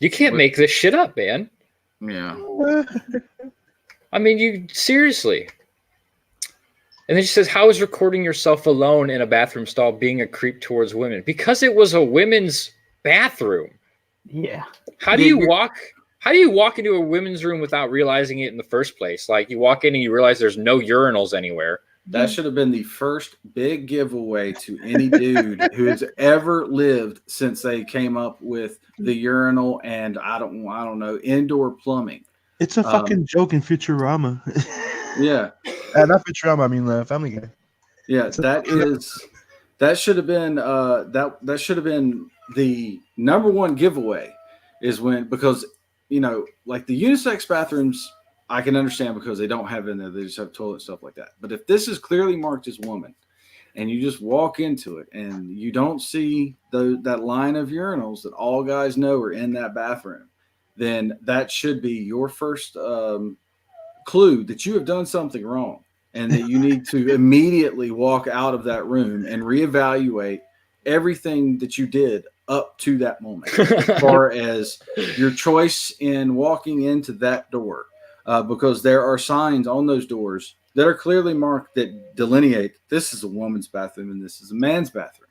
You can't make this shit up, man. Yeah. I mean, you seriously. And then she says, how is recording yourself alone in a bathroom stall being a creep towards women? Because it was a women's bathroom. Yeah. How do you walk into a women's room without realizing it in the first place? Like, you walk in and you realize there's no urinals anywhere. That should have been the first big giveaway to any dude who has ever lived since they came up with the urinal and I don't know, indoor plumbing. It's a fucking joke in Futurama. Yeah. Not Futurama, I mean Family Guy. Yeah, that should have been that should have been the number one giveaway, is because like the unisex bathrooms I can understand because they don't have in there, they just have toilet stuff like that. But if this is clearly marked as woman and you just walk into it and you don't see that line of urinals that all guys know are in that bathroom, then that should be your first clue that you have done something wrong and that you need to immediately walk out of that room and reevaluate everything that you did up to that moment, as far as your choice in walking into that door. Because there are signs on those doors that are clearly marked that delineate this is a woman's bathroom and this is a man's bathroom.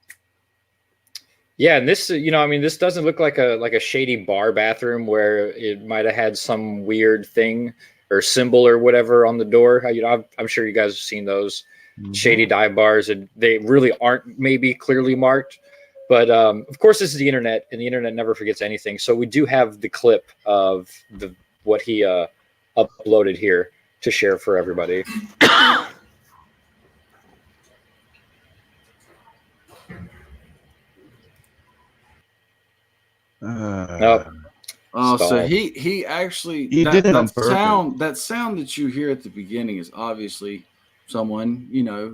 Yeah, and this, this doesn't look like a shady bar bathroom where it might have had some weird thing or symbol or whatever on the door. I'm sure you guys have seen those shady dive bars, and they really aren't maybe clearly marked. But of course, this is the internet, and the internet never forgets anything. So we do have the clip of what he uploaded here to share for everybody. So he actually did it on purpose. That sound that you hear at the beginning is obviously someone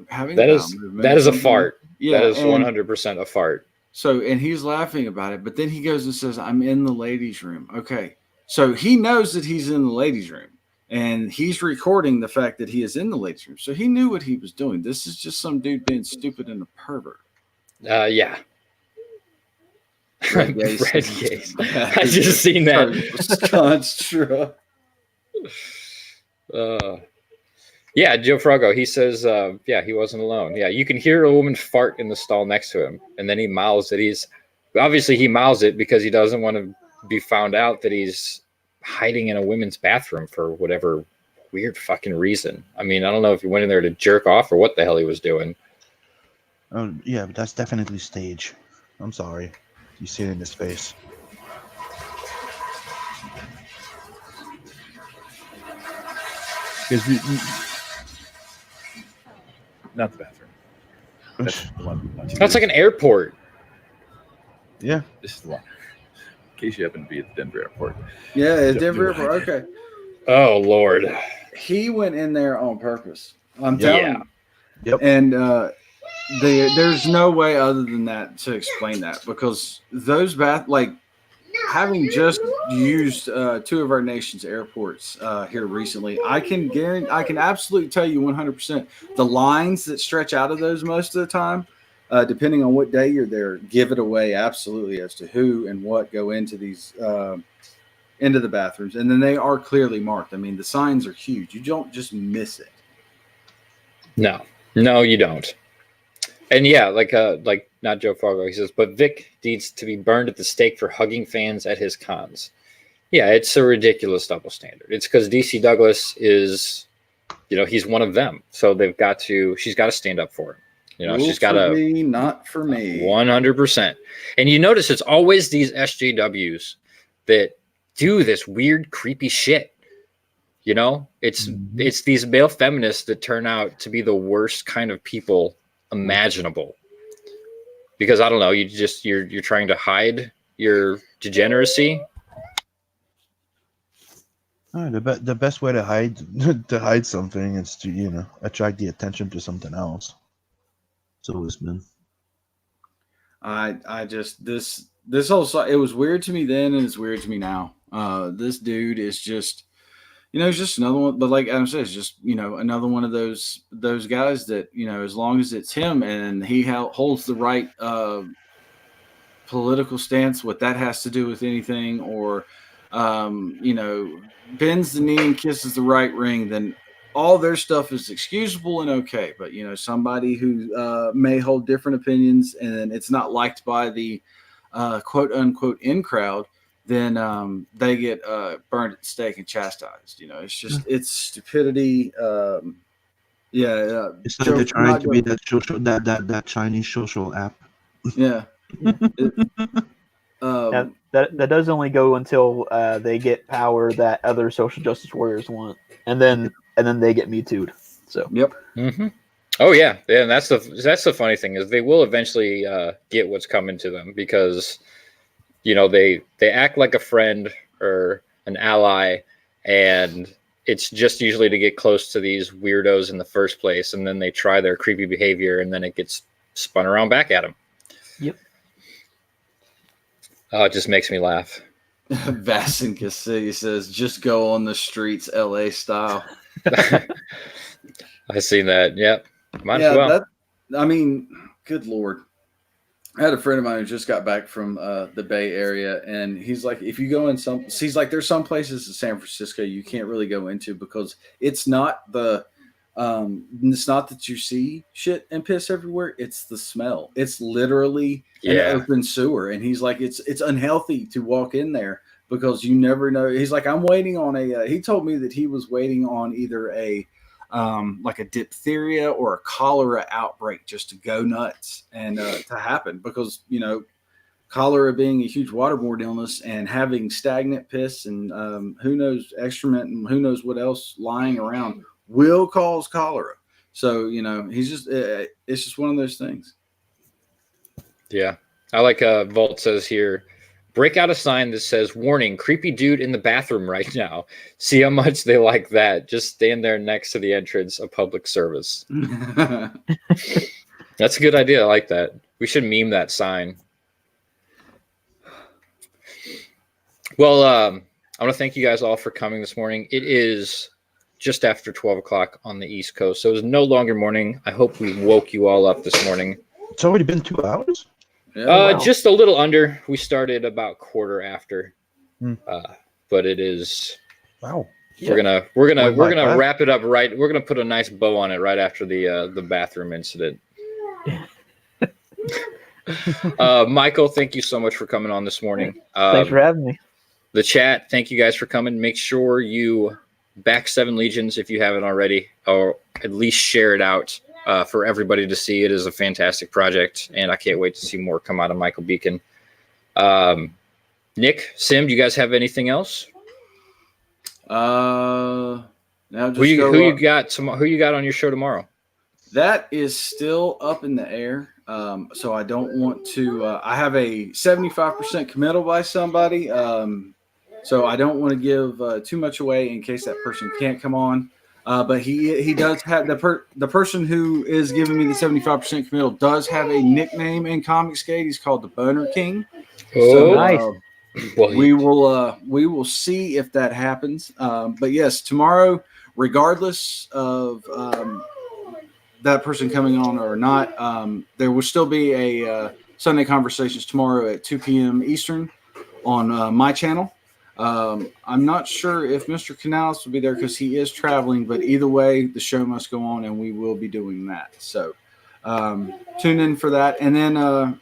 having that is a fart. Yeah, that is 100% a fart. So, and he's laughing about it, but then he goes and says, "I'm in the ladies' room." Okay, so he knows that he's in the ladies' room, and he's recording the fact that he is in the ladies' room. So he knew what he was doing. This is just some dude being stupid and a pervert. Yeah. Red gaze. I just seen that. Construct. Yeah, Joe Frago, he says, he wasn't alone. Yeah, you can hear a woman fart in the stall next to him, and then he mouths that he mouths it because he doesn't want to be found out that he's hiding in a women's bathroom for whatever weird fucking reason. I mean, I don't know if he went in there to jerk off or what the hell he was doing. Oh, yeah, but that's definitely stage. I'm sorry. You see it in his face. Not the bathroom. That's the one. That's like an airport. Yeah. This is the one. In case you happen to be at the Denver airport. Yeah, Denver airport. Okay. Oh, Lord. He went in there on purpose. I'm telling you. Yep. And there's no way other than that to explain that, because those having just used two of our nation's airports here recently, I can absolutely tell you 100% the lines that stretch out of those most of the time, depending on what day you're there, give it away absolutely as to who and what go into these into the bathrooms, and then they are clearly marked. I mean, the signs are huge. You don't just miss it. No, you don't. And yeah, like not Joe Fargo, he says, but Vic needs to be burned at the stake for hugging fans at his cons. Yeah, it's a ridiculous double standard. It's because DC Douglas is, he's one of them. So she's got to stand up for him. She's got to. Not for me. 100%. And you notice it's always these SJWs that do this weird, creepy shit. It's these male feminists that turn out to be the worst kind of people imaginable, because I don't know, you're trying to hide your degeneracy. The best way to hide something is to attract the attention to something else. So it's been. I just this whole, it was weird to me then and it's weird to me now. This dude is just. It's just another one, but like Adam says, just, another one of those guys that, as long as it's him and he holds the right political stance, what that has to do with anything, or, bends the knee and kisses the right ring, then all their stuff is excusable and okay, but you know, somebody who may hold different opinions and it's not liked by the quote unquote in crowd, then they get burned at the stake and chastised. You know, it's just it's stupidity. It's like they're trying to be that Chinese social app. Yeah. That does only go until they get power that other social justice warriors want, and then they get Me Too'd. So yep. Mm-hmm. Oh yeah, and that's the funny thing is they will eventually get what's coming to them because you know they act like a friend or an ally, and it's just usually to get close to these weirdos in the first place, and then they try their creepy behavior, and then it gets spun around back at them. Yep. Oh, it just makes me laugh. Vassin Cassidy says, "Just go on the streets, LA style." I seen that. Yep. Might as well. I mean, good Lord. I had a friend of mine who just got back from the Bay Area, and he's like, if you go in he's like, there's some places in San Francisco you can't really go into because it's not that you see shit and piss everywhere. It's the smell. It's literally an open sewer. And he's like, it's unhealthy to walk in there because you never know. He's like, I'm waiting on he told me that he was waiting on either like a diphtheria or a cholera outbreak just to go nuts and to happen because, you know, cholera being a huge waterborne illness and having stagnant piss and who knows, excrement and who knows what else lying around will cause cholera. So, you know, he's just, it's just one of those things. Yeah. I like Vault says here, break out a sign that says, warning, creepy dude in the bathroom right now. See how much they like that. Just stand there next to the entrance of public service. That's a good idea. I like that. We should meme that sign. Well, I want to thank you guys all for coming this morning. It is just after 12 o'clock on the East Coast, so it's no longer morning. I hope we woke you all up this morning. It's already been 2 hours? Yeah, wow. Just a little under. We started about quarter after, but it is. Wow. We're gonna wrap it up right. We're gonna put a nice bow on it right after the bathroom incident. Michael, thank you so much for coming on this morning. Thanks for having me. The chat, thank you guys for coming. Make sure you back 7 Legions if you haven't already, or at least share it out for everybody to see. It is a fantastic project, and I can't wait to see more come out of Michael Beacon. Nick, Sim, do you guys have anything else? Now just who you got on your show tomorrow? That is still up in the air. So I don't want to. I have a 75% committal by somebody. So I don't want to give too much away in case that person can't come on. But he does have the person who is giving me the 75% committal does have a nickname in Comicsgate. He's called the Boner King. Oh, so, nice. We will see if that happens. But yes, tomorrow, regardless of that person coming on or not, there will still be a Sunday Conversations tomorrow at 2 p.m. Eastern on my channel. I'm not sure if Mr. Canales will be there because he is traveling, but either way, the show must go on and we will be doing that. So tune in for that. And then,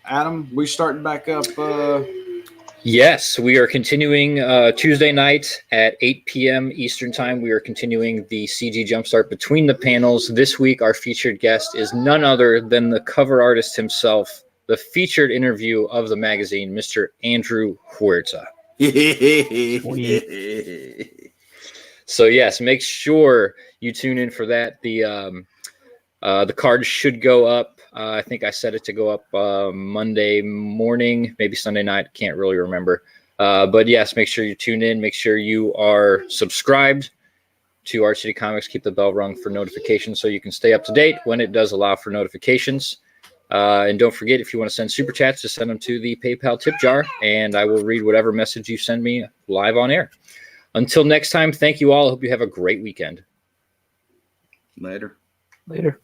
Adam, we starting back up. Yes, we are continuing Tuesday night at 8 p.m. Eastern Time. We are continuing the CG Jumpstart Between the Panels. This week, our featured guest is none other than the cover artist himself, the featured interview of the magazine, Mr. Andrew Huerta. So yes, make sure you tune in for that. The card should go up. I think I set it to go up Monday morning, maybe Sunday night. Can't really remember. But yes, make sure you tune in. Make sure you are subscribed to Art City Comics. Keep the bell rung for notifications so you can stay up to date when it does allow for notifications. And don't forget, if you want to send super chats, just send them to the PayPal tip jar, and I will read whatever message you send me live on air. Until next time, thank you all. I hope you have a great weekend. Later. Later.